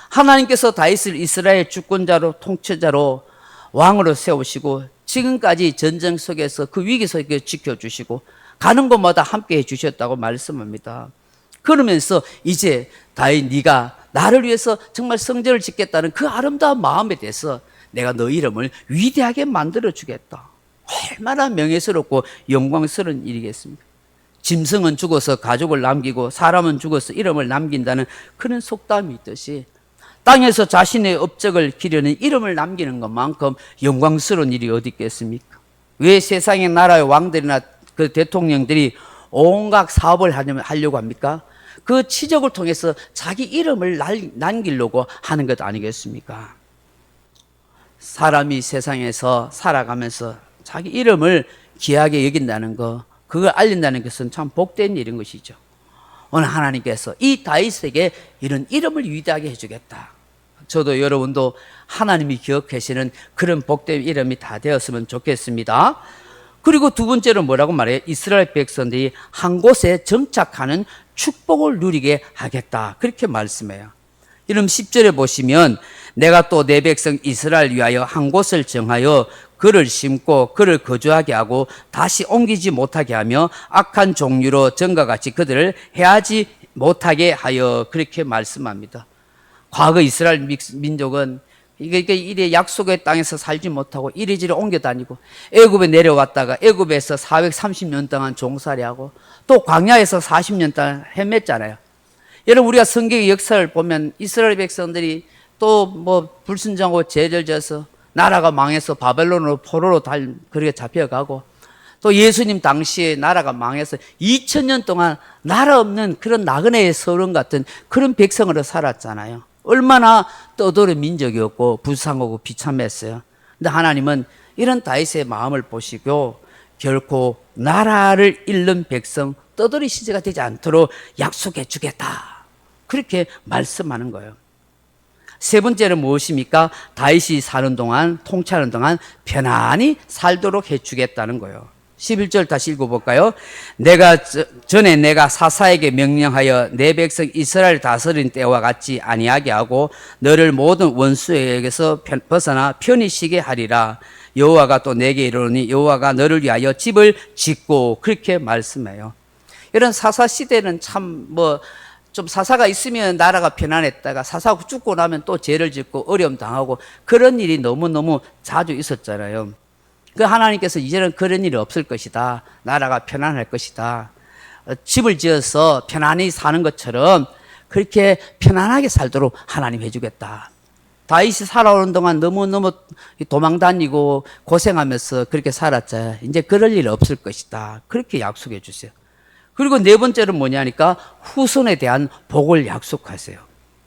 하나님께서 다윗을 이스라엘 주권자로, 통치자로, 왕으로 세우시고 지금까지 전쟁 속에서 그 위기 속에 지켜주시고 가는 곳마다 함께 해주셨다고 말씀합니다. 그러면서 이제 다윗, 네가 나를 위해서 정말 성전을 짓겠다는 그 아름다운 마음에 대해서 내가 너 이름을 위대하게 만들어 주겠다. 얼마나 명예스럽고 영광스러운 일이겠습니까? 짐승은 죽어서 가족을 남기고 사람은 죽어서 이름을 남긴다는 그런 속담이 있듯이 땅에서 자신의 업적을 기르는 이름을 남기는 것만큼 영광스러운 일이 어디 있겠습니까? 왜 세상의 나라의 왕들이나 그 대통령들이 온갖 사업을 하려고 합니까? 그 치적을 통해서 자기 이름을 남기려고 하는 것 아니겠습니까? 사람이 세상에서 살아가면서 자기 이름을 귀하게 여긴다는 거, 그걸 알린다는 것은 참 복된 일인 것이죠. 오늘 하나님께서 이 다윗에게 이런 이름을 위대하게 해주겠다. 저도 여러분도 하나님이 기억하시는 그런 복된 이름이 다 되었으면 좋겠습니다. 그리고 두 번째로 뭐라고 말해요? 이스라엘 백성들이 한 곳에 정착하는 축복을 누리게 하겠다. 그렇게 말씀해요. 이름 10절에 보시면 내가 또 내 백성 이스라엘 위하여 한 곳을 정하여 그를 심고 그를 거주하게 하고 다시 옮기지 못하게 하며 악한 종류로 전과 같이 그들을 해하지 못하게 하여 그렇게 말씀합니다. 과거 이스라엘 민족은 이래 약속의 땅에서 살지 못하고 이리저리 옮겨 다니고 애굽에 내려왔다가 애굽에서 430년 동안 종살이하고 또 광야에서 40년 동안 헤맸잖아요. 여러분 우리가 성경의 역사를 보면 이스라엘 백성들이 또 뭐 불순종하고 죄를 져서 나라가 망해서 바벨론으로 포로로 그렇게 잡혀가고 또 예수님 당시에 나라가 망해서 2000년 동안 나라 없는 그런 나그네의 서론 같은 그런 백성으로 살았잖아요. 얼마나 떠돌이 민족이었고 불쌍하고 비참했어요. 근데 하나님은 이런 다윗의 마음을 보시고 결코 나라를 잃는 백성 떠돌이 시대가 되지 않도록 약속해 주겠다. 그렇게 말씀하는 거예요. 세 번째는 무엇입니까? 다윗이 사는 동안, 통치하는 동안 편안히 살도록 해주겠다는 거예요. 11절 다시 읽어볼까요? 전에 내가 사사에게 명령하여 내 백성 이스라엘 다스린 때와 같이 아니하게 하고 너를 모든 원수에게서 벗어나 편히 쉬게 하리라. 여호와가 또 내게 이르노니 여호와가 너를 위하여 집을 짓고 그렇게 말씀해요. 이런 사사 시대는 참 좀 사사가 있으면 나라가 편안했다가 사사가 죽고 나면 또 죄를 짓고 어려움 당하고 그런 일이 너무너무 자주 있었잖아요. 그 하나님께서 이제는 그런 일이 없을 것이다. 나라가 편안할 것이다. 집을 지어서 편안히 사는 것처럼 그렇게 편안하게 살도록 하나님 해주겠다. 다윗이 살아오는 동안 너무너무 도망다니고 고생하면서 그렇게 살았잖아요. 이제 그럴 일 없을 것이다. 그렇게 약속해 주세요. 그리고 네 번째는 뭐냐니까 후손에 대한 복을 약속하세요.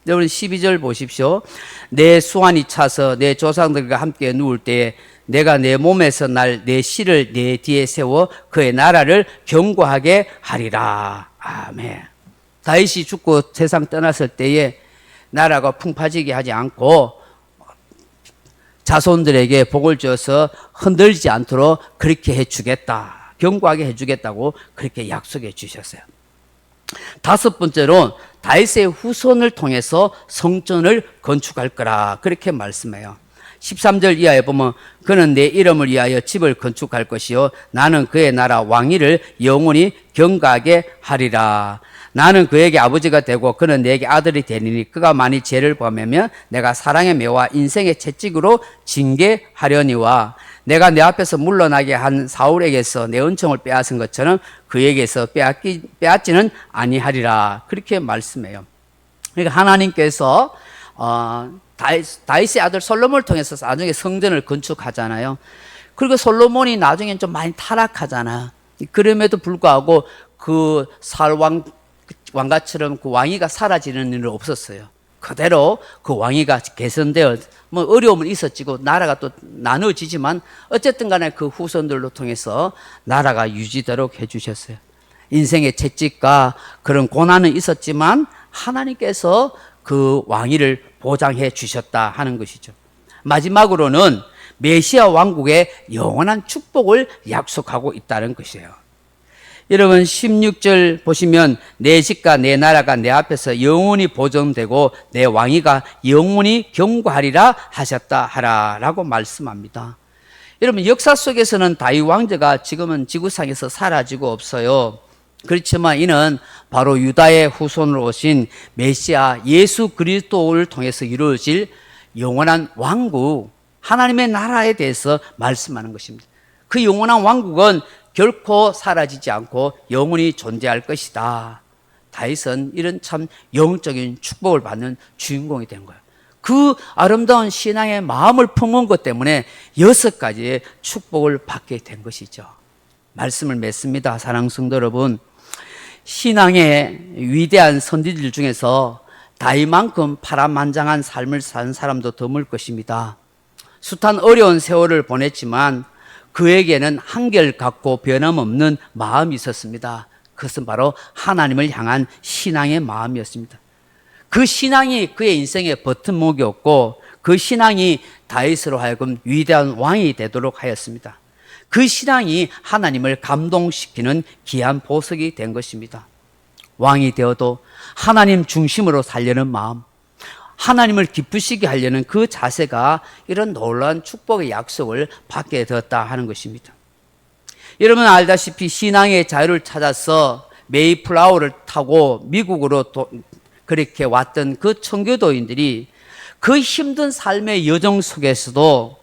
여러분 12절 보십시오. 내 수완이 차서 내 조상들과 함께 누울 때에 내가 내 몸에서 날 내 씨를 내 뒤에 세워 그의 나라를 견고하게 하리라. 아멘. 다윗이 죽고 세상 떠났을 때에 나라가 풍파지게 하지 않고 자손들에게 복을 줘서 흔들리지 않도록 그렇게 해주겠다. 견고하게 해주겠다고 그렇게 약속해 주셨어요. 다섯 번째로 다윗의 후손을 통해서 성전을 건축할 거라 그렇게 말씀해요. 13절 이하에 보면 그는 내 이름을 위하여 집을 건축할 것이요 나는 그의 나라 왕위를 영원히 경가하게 하리라. 나는 그에게 아버지가 되고 그는 내게 아들이 되리니 그가 만일 죄를 범하면 내가 사랑의 매와 인생의 채찍으로 징계하려니와 내가 내 앞에서 물러나게 한 사울에게서 내 은총을 빼앗은 것처럼 그에게서 빼앗지는 아니하리라. 그렇게 말씀해요. 그러니까 하나님께서 다윗의 아들 솔로몬을 통해서 나중에 성전을 건축하잖아요. 그리고 솔로몬이 나중에 좀 많이 타락하잖아요. 그럼에도 불구하고 그 사울 왕가처럼 그 왕위가 사라지는 일은 없었어요. 그대로 그 왕위가 개선되어 어려움은 있었지고 나라가 또 나눠지지만 어쨌든 간에 그 후손들로 통해서 나라가 유지되도록 해주셨어요. 인생의 채찍과 그런 고난은 있었지만 하나님께서 그 왕위를 보장해 주셨다 하는 것이죠. 마지막으로는 메시아 왕국의 영원한 축복을 약속하고 있다는 것이에요. 여러분 16절 보시면 내 집과 내 나라가 내 앞에서 영원히 보존되고 내 왕위가 영원히 견고하리라 하셨다 하라라고 말씀합니다. 여러분 역사 속에서는 다윗 왕조가 지금은 지구상에서 사라지고 없어요. 그렇지만 이는 바로 유다의 후손으로 오신 메시아 예수 그리스도를 통해서 이루어질 영원한 왕국 하나님의 나라에 대해서 말씀하는 것입니다. 그 영원한 왕국은 결코 사라지지 않고 영원히 존재할 것이다. 다윗은 이런 참 영적인 축복을 받는 주인공이 된 거예요. 그 아름다운 신앙의 마음을 품은 것 때문에 6가지의 축복을 받게 된 것이죠. 말씀을 맺습니다. 사랑하는 성도 여러분. 신앙의 위대한 선지들 중에서 다윗만큼 파란만장한 삶을 사는 사람도 드물 것입니다. 숱한 어려운 세월을 보냈지만 그에게는 한결같고 변함없는 마음이 있었습니다. 그것은 바로 하나님을 향한 신앙의 마음이었습니다. 그 신앙이 그의 인생의 버튼목이었고 그 신앙이 다윗으로 하여금 위대한 왕이 되도록 하였습니다. 그 신앙이 하나님을 감동시키는 귀한 보석이 된 것입니다. 왕이 되어도 하나님 중심으로 살려는 마음, 하나님을 기쁘시게 하려는 그 자세가 이런 놀라운 축복의 약속을 받게 되었다 하는 것입니다. 여러분 알다시피 신앙의 자유를 찾아서 메이플라워를 타고 미국으로 그렇게 왔던 그 청교도인들이 그 힘든 삶의 여정 속에서도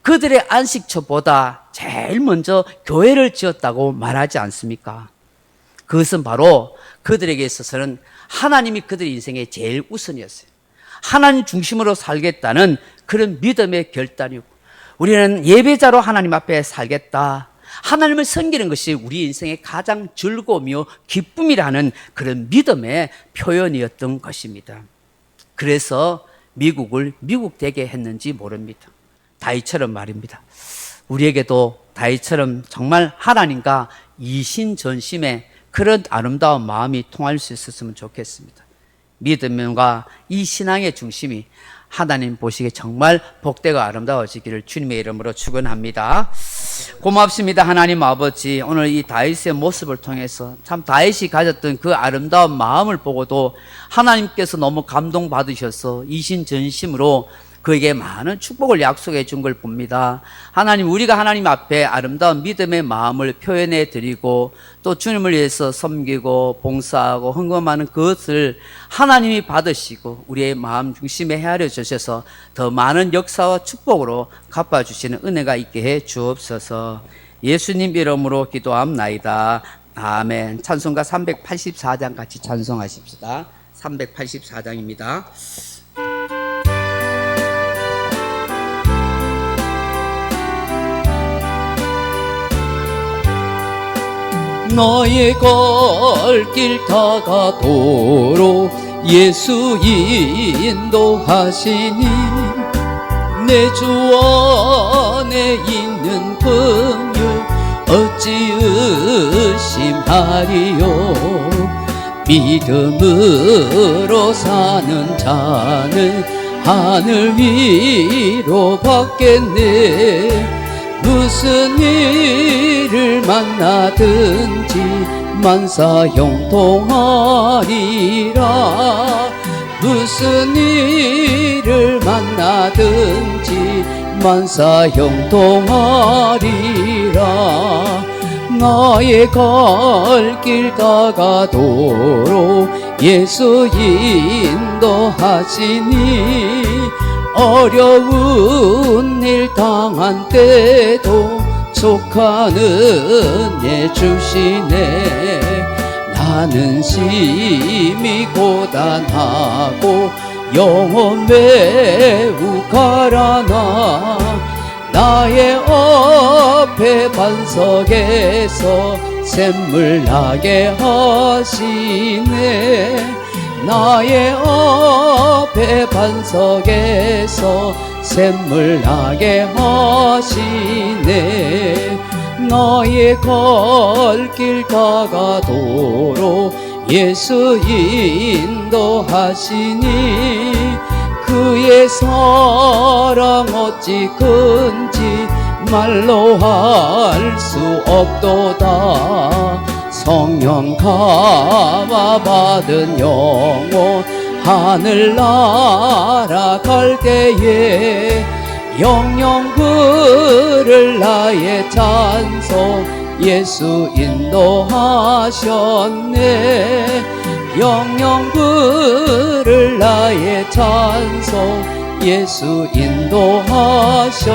그들의 안식처보다 제일 먼저 교회를 지었다고 말하지 않습니까? 그것은 바로 그들에게 있어서는 하나님이 그들의 인생의 제일 우선이었어요. 하나님 중심으로 살겠다는 그런 믿음의 결단이고, 우리는 예배자로 하나님 앞에 살겠다, 하나님을 섬기는 것이 우리 인생의 가장 즐거움이요 기쁨이라는 그런 믿음의 표현이었던 것입니다. 그래서 미국을 미국되게 했는지 모릅니다. 다윗처럼 말입니다. 우리에게도 다윗처럼 정말 하나님과 이신전심의 그런 아름다운 마음이 통할 수 있었으면 좋겠습니다. 믿음과 이 신앙의 중심이 하나님 보시기에 정말 복되고 아름다워지기를 주님의 이름으로 축원합니다. 고맙습니다. 하나님 아버지, 오늘 이 다윗의 모습을 통해서 참 다윗이 가졌던 그 아름다운 마음을 보고도 하나님께서 너무 감동받으셔서 이신전심으로 그에게 많은 축복을 약속해 준 걸 봅니다. 하나님, 우리가 하나님 앞에 아름다운 믿음의 마음을 표현해 드리고 또 주님을 위해서 섬기고 봉사하고 헌금하는 그것을 하나님이 받으시고 우리의 마음 중심에 헤아려 주셔서 더 많은 역사와 축복으로 갚아주시는 은혜가 있게 해 주옵소서. 예수님 이름으로 기도합나이다. 아멘. 찬송가 384장 같이 찬송하십시다. 384장입니다. 너의 걸길 다가도록 예수 인도하시니 내 주 안에 있는 긍휼 어찌 의심하리요. 믿음으로 사는 자는 하늘 위로 받겠네. 무슨 일을 만나든지 만사 형통하리라. 무슨 일을 만나든지 만사 형통하리라. 나의 갈 길 다가도록 예수 인도하시니 어려운 일 당한 때도 족한 은혜 주시네. 나는 심히 고단하고 영혼 매우 가라나 나의 앞에 반석에서 샘물 나게 하시네. 나의 앞에 반석에서 샘물 나게 하시네. 나의 갈 길 다가도록 예수 인도하시니 그의 사랑 어찌 큰지 말로 할 수 없도다. 성령 감화 받은 영혼 하늘나라 갈 때에 영영 부를 나의 찬송 예수 인도하셨네. 영영 부를 나의 찬송 예수 인도하셨네.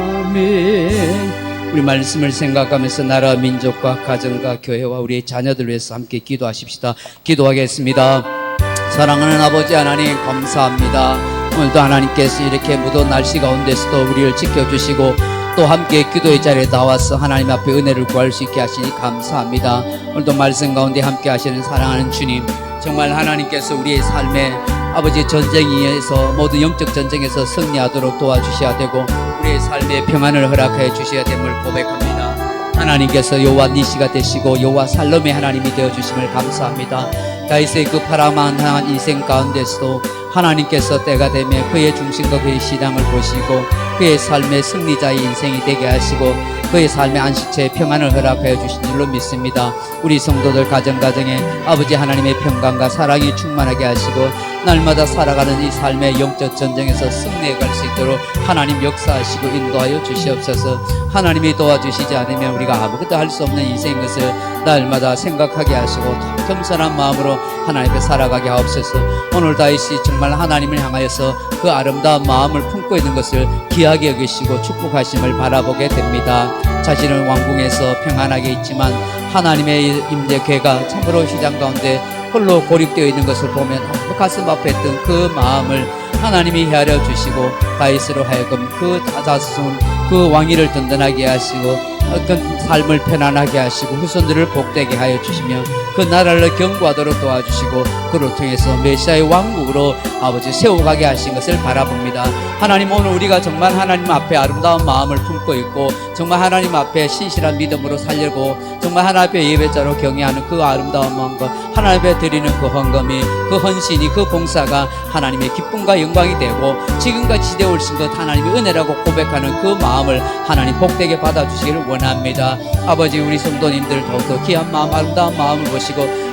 아멘. 우리 말씀을 생각하면서 나라, 민족과 가정과 교회와 우리의 자녀들 위해서 함께 기도하십시다. 기도하겠습니다. 사랑하는 아버지 하나님, 감사합니다. 오늘도 하나님께서 이렇게 무더운 날씨 가운데서도 우리를 지켜주시고 또 함께 기도의 자리에 나와서 하나님 앞에 은혜를 구할 수 있게 하시니 감사합니다. 오늘도 말씀 가운데 함께 하시는 사랑하는 주님, 정말 하나님께서 우리의 삶에 아버지 전쟁에서 모든 영적 전쟁에서 승리하도록 도와주셔야 되고 우리의 삶에 평안을 허락하여 주셔야 됨을 고백합니다. 하나님께서 여호와 니시가 되시고 여호와 살롬의 하나님이 되어주심을 감사합니다. 다윗의 그 파라만한 인생 가운데서도 하나님께서 때가 되면 그의 중심과 그의 시장을 보시고 그의 삶의 승리자의 인생이 되게 하시고 그의 삶의 안식처에 평안을 허락하여 주신 줄로 믿습니다. 우리 성도들 가정가정에 아버지 하나님의 평강과 사랑이 충만하게 하시고 날마다 살아가는 이 삶의 영적 전쟁에서 승리해 갈 수 있도록 하나님 역사하시고 인도하여 주시옵소서. 하나님이 도와주시지 않으면 우리가 아무것도 할 수 없는 인생인 것을 날마다 생각하게 하시고 겸손한 마음으로 하나님 앞에 살아가게 하옵소서. 오늘 다윗이 정말 하나님을 향하여서 그 아름다운 마음을 품고 있는 것을 귀하게 여기시고 축복하심을 바라보게 됩니다. 자신은 왕궁에서 평안하게 있지만 하나님의 임재궤가 참으로 시장 가운데 홀로 고립되어 있는 것을 보면 가슴 아팠던 그 마음을 하나님이 헤아려 주시고 다윗으로 하여금 그 자손 그 왕위를 든든하게 하시고 그 삶을 편안하게 하시고 후손들을 복되게 하여 주시며 그 나라를 견고하도록 도와주시고 그로 통해서 메시아의 왕국으로 아버지 세워가게 하신 것을 바라봅니다. 하나님, 오늘 우리가 정말 하나님 앞에 아름다운 마음을 품고 있고 정말 하나님 앞에 신실한 믿음으로 살려고 정말 하나님 앞에 예배자로 경외하는 그 아름다운 마음과 하나님 앞에 드리는 그 헌금이 그 헌신이 그 봉사가 하나님의 기쁨과 영광이 되고 지금까지 지대해 오신 것 하나님의 은혜라고 고백하는 그 마음을 하나님 복되게 받아주시기를 원합니다. 아버지, 우리 성도님들 더욱더 귀한 마음 아름다운 마음을 보시고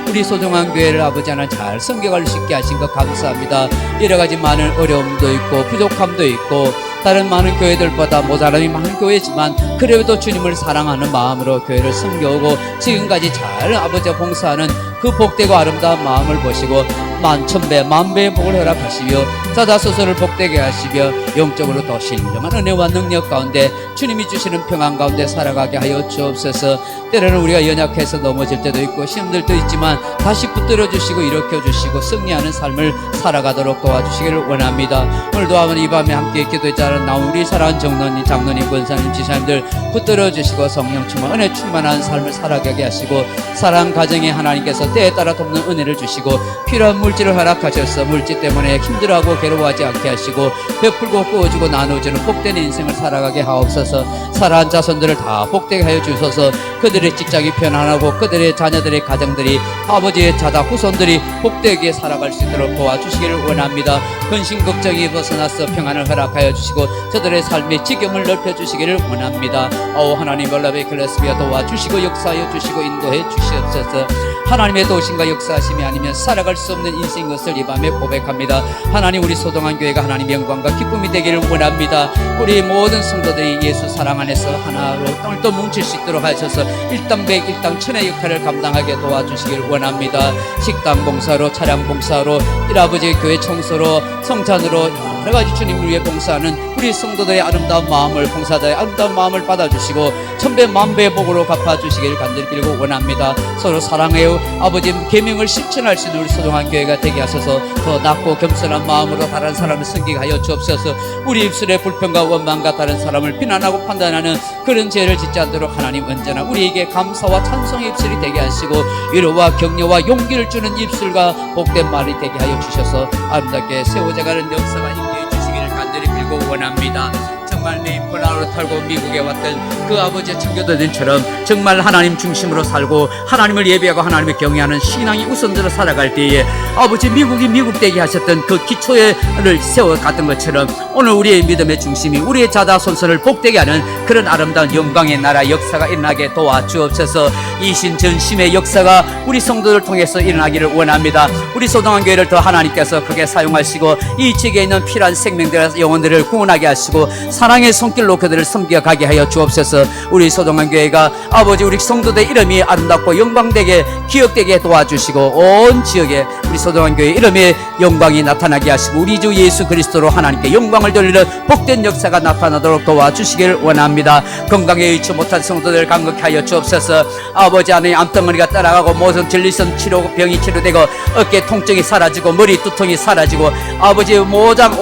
우리 소중한 교회를 아버지 하나 잘 섬겨갈 수 있게 하신 것 감사합니다. 여러가지 많은 어려움도 있고 부족함도 있고 다른 많은 교회들보다 모자람이 많은 교회지만 그래도 주님을 사랑하는 마음으로 교회를 섬겨오고 지금까지 잘 아버지와 봉사하는 그 복되고 아름다운 마음을 보시고 만천배 만배의 복을 허락하시며 자자소서를 복되게 하시며 영적으로 더 신령한 은혜와 능력 가운데 주님이 주시는 평안 가운데 살아가게 하여 주옵소서. 때로는 우리가 연약해서 넘어질 때도 있고 시험들도 있지만 다시 붙들어 주시고 일으켜 주시고 승리하는 삶을 살아가도록 도와주시기를 원합니다. 오늘도 아버지 이 밤에 함께 기도의 자리에 나온 우리 사랑하는 정론님, 장로님, 권사님, 지사님들 붙들어 주시고 성령 충만 은혜 충만한 삶을 살아가게 하시고 사랑 가정에 하나님께서 때에 따라 돕는 은혜를 주시고 필요한 물질을 허락하셔서 물질 때문에 힘들어하고 괴로워하지 않게 하시고 베풀고 구워주고 나눠주는 복된 인생을 살아가게 하옵소서. 사랑하는 자손들을 다 복되게 하여 주소서. 그들의 직장이 편안하고 그들의 자녀들의 가정들이 아버지의 자다 후손들이 복되게 살아갈 수 있도록 도와주시기를 원합니다. 근심 걱정이 벗어나서 평안을 허락하여 주시고 저들의 삶의 지경을 넓혀주시기를 원합니다. 하나님 연락의 클래스비아 도와주시고 역사하여 주시고 인도해 주시옵소서. 하나님의 도우심과 역사하심이 아니면 살아갈 수 없는 인생인 것을 이 밤에 고백합니다. 하나님, 우리 소동한 교회가 하나님의 영광과 기쁨이 되기를 원합니다. 우리 모든 성도들이 예수 사랑 안에서 하나로 땅을 또 뭉칠 수 있도록 하셔서 일당백 일당천의 역할을 감당하게 도와주시길 원합니다. 식당 봉사로 차량 봉사로 일아버지 교회 청소로 성찬으로 여러 가지 주님을 위해 봉사하는 우리 성도들의 아름다운 마음을 봉사자의 아름다운 마음을 받아주시고 천배 만배의 복으로 갚아주시기를 간절히 빌고 원합니다. 서로 사랑해요 아버지 계명을 실천할 수 있는 우리 소중한 교회가 되게 하셔서 더 낮고 겸손한 마음으로 다른 사람을 섬기게 하여 주옵소서. 우리 입술에 불평과 원망과 다른 사람을 비난하고 판단하는 그런 죄를 짓지 않도록 하나님 언제나 우리에게 감사와 찬송의 입술이 되게 하시고 위로와 격려와 용기를 주는 입술과 복된 말이 되게 하여 주셔서 아름답게 세워져가는 역사가 있게 해주시기를 간절히 빌고 원합니다. 정말 네이폴라로 탈고 미국에 왔던 그 아버지의 청교도들처럼 정말 하나님 중심으로 살고 하나님을 예배하고 하나님을 경외하는 신앙이 우선적으로 살아갈 때에 아버지 미국이 미국되게 하셨던 그 기초를 세워갔던 것처럼 오늘 우리의 믿음의 중심이 우리의 자자손손을 복되게 하는 그런 아름다운 영광의 나라 역사가 일어나게 도와주옵소서. 이신전심의 역사가 우리 성도를 통해서 일어나기를 원합니다. 우리 소동한 교회를 더 하나님께서 크게 사용하시고 이 지역에 있는 필요한 생명들의 영혼들을 구원하게 하시고 사랑의 손길로 그들을 섬겨가게 하여 주옵소서. 우리 소동한 교회가 아버지 우리 성도들 이름이 아름답고 영광되게 기억되게 도와주시고 온 지역에 우리 소동한 교회 이름의 영광이 나타나게 하시고 우리 주 예수 그리스도로 하나님께 영광 영광을 돌리는 복된 역사가 나타나도록 도와주시길 원합니다. 건강에 잃지 못한 성도들 간극히 하여 주옵소서. 아버지 하나님, 암덩어리가 따라가고 모든 전리선 치료 병이 치료되고 어깨 통증이 사라지고 머리 두통이 사라지고 아버지 5장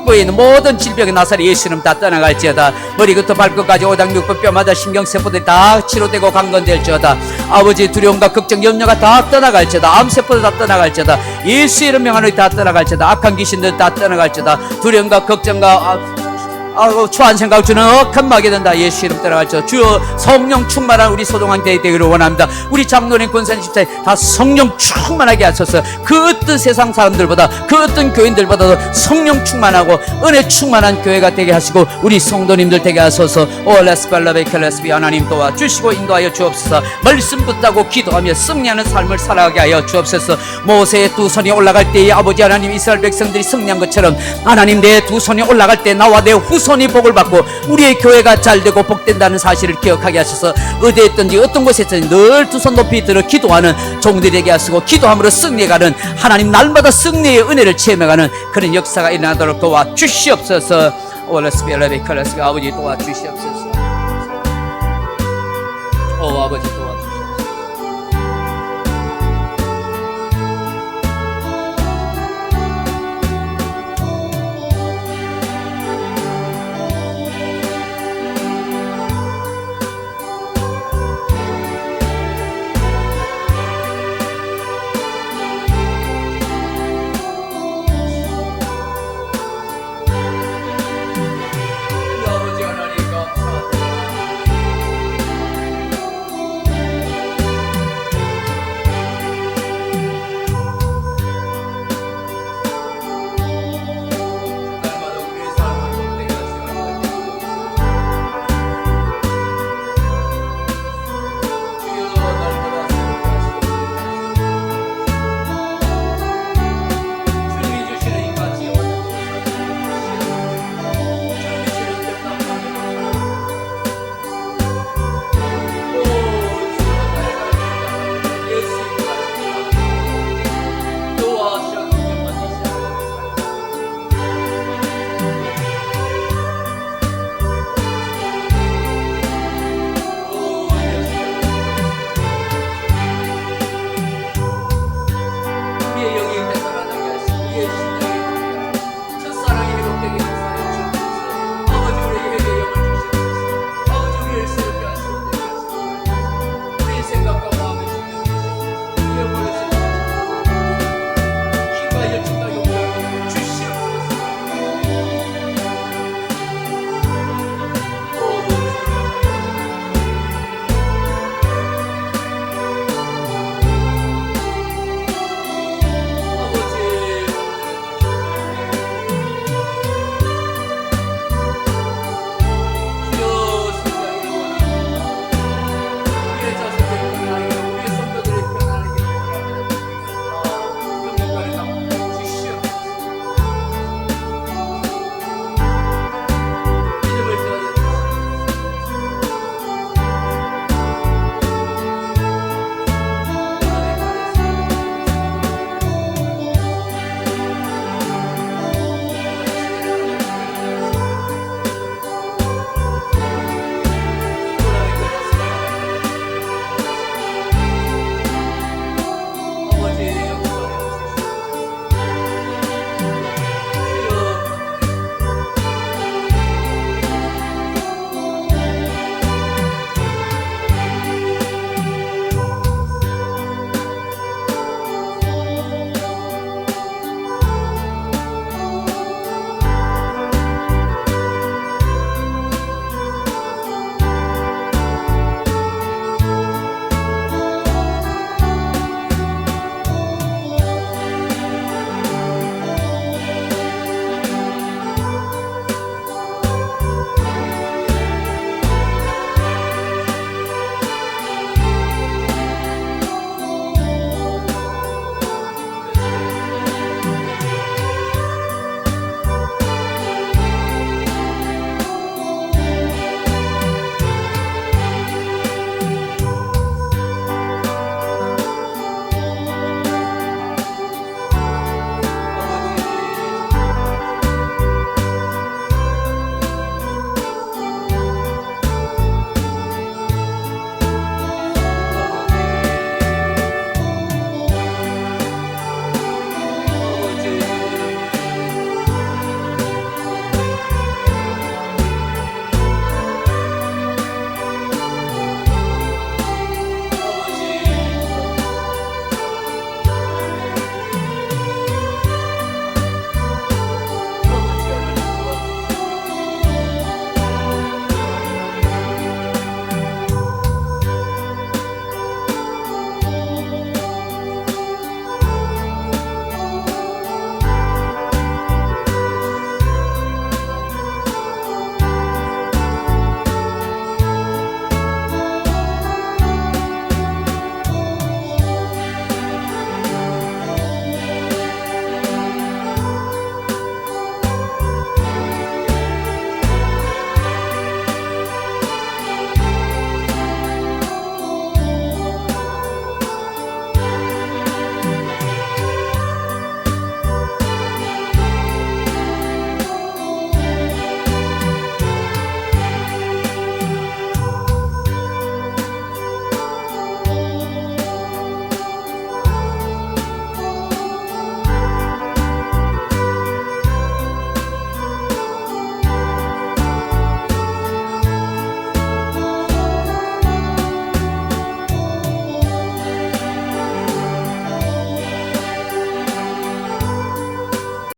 6부에 있는 모든 질병의 나사리 예수 이름 다 떠나갈지어다. 머리부터 발끝까지 5장 6부 뼈마다 신경세포들이 다 치료되고 강건될지어다. 아버지 두려움과 걱정 염려가 다 떠나갈지어다. 암세포들 다 떠나갈지어다. 예수 이름 명하노니 다 떠나갈지어다. 악한 귀신들 다 떠나갈지어다. 두려움과 걱정과 추한 생각 주는 억한 마게 된다. 예수 이름 따라갈지어다. 주여 성령 충만한 우리 소동왕 되기를 원합니다. 우리 장로님 권사님 집사님 다 성령 충만하게 하소서. 그 어떤 세상 사람들보다 그 어떤 교인들보다도 성령 충만하고 은혜 충만한 교회가 되게 하시고 우리 성도님들 되게 하소서. 레스팔라베켈레스비 하나님 도와주시고 인도하여 주옵소서. 말씀 붙잡고 기도하며 승리하는 삶을 살아가게 하여 주옵소서. 모세의 두 손이 올라갈 때에 아버지 하나님 이스라엘 백성들이 승리한 것처럼 하나님 내 두 손이 올라갈 때 나와 내 후손이 복을 받고 우리의 교회가 잘되고 복된다는 사실을 기억하게 하셔서 어디에 있든지 어떤 곳에 있든지 늘 두 손 높이 들어 기도하는 종들에게 하시고 기도함으로 승리해가는 하나님 날마다 승리의 은혜를 체험해가는 그런 역사가 일어나도록 도와주시옵소서. 아버지 도와주시옵소서. 아버지 도와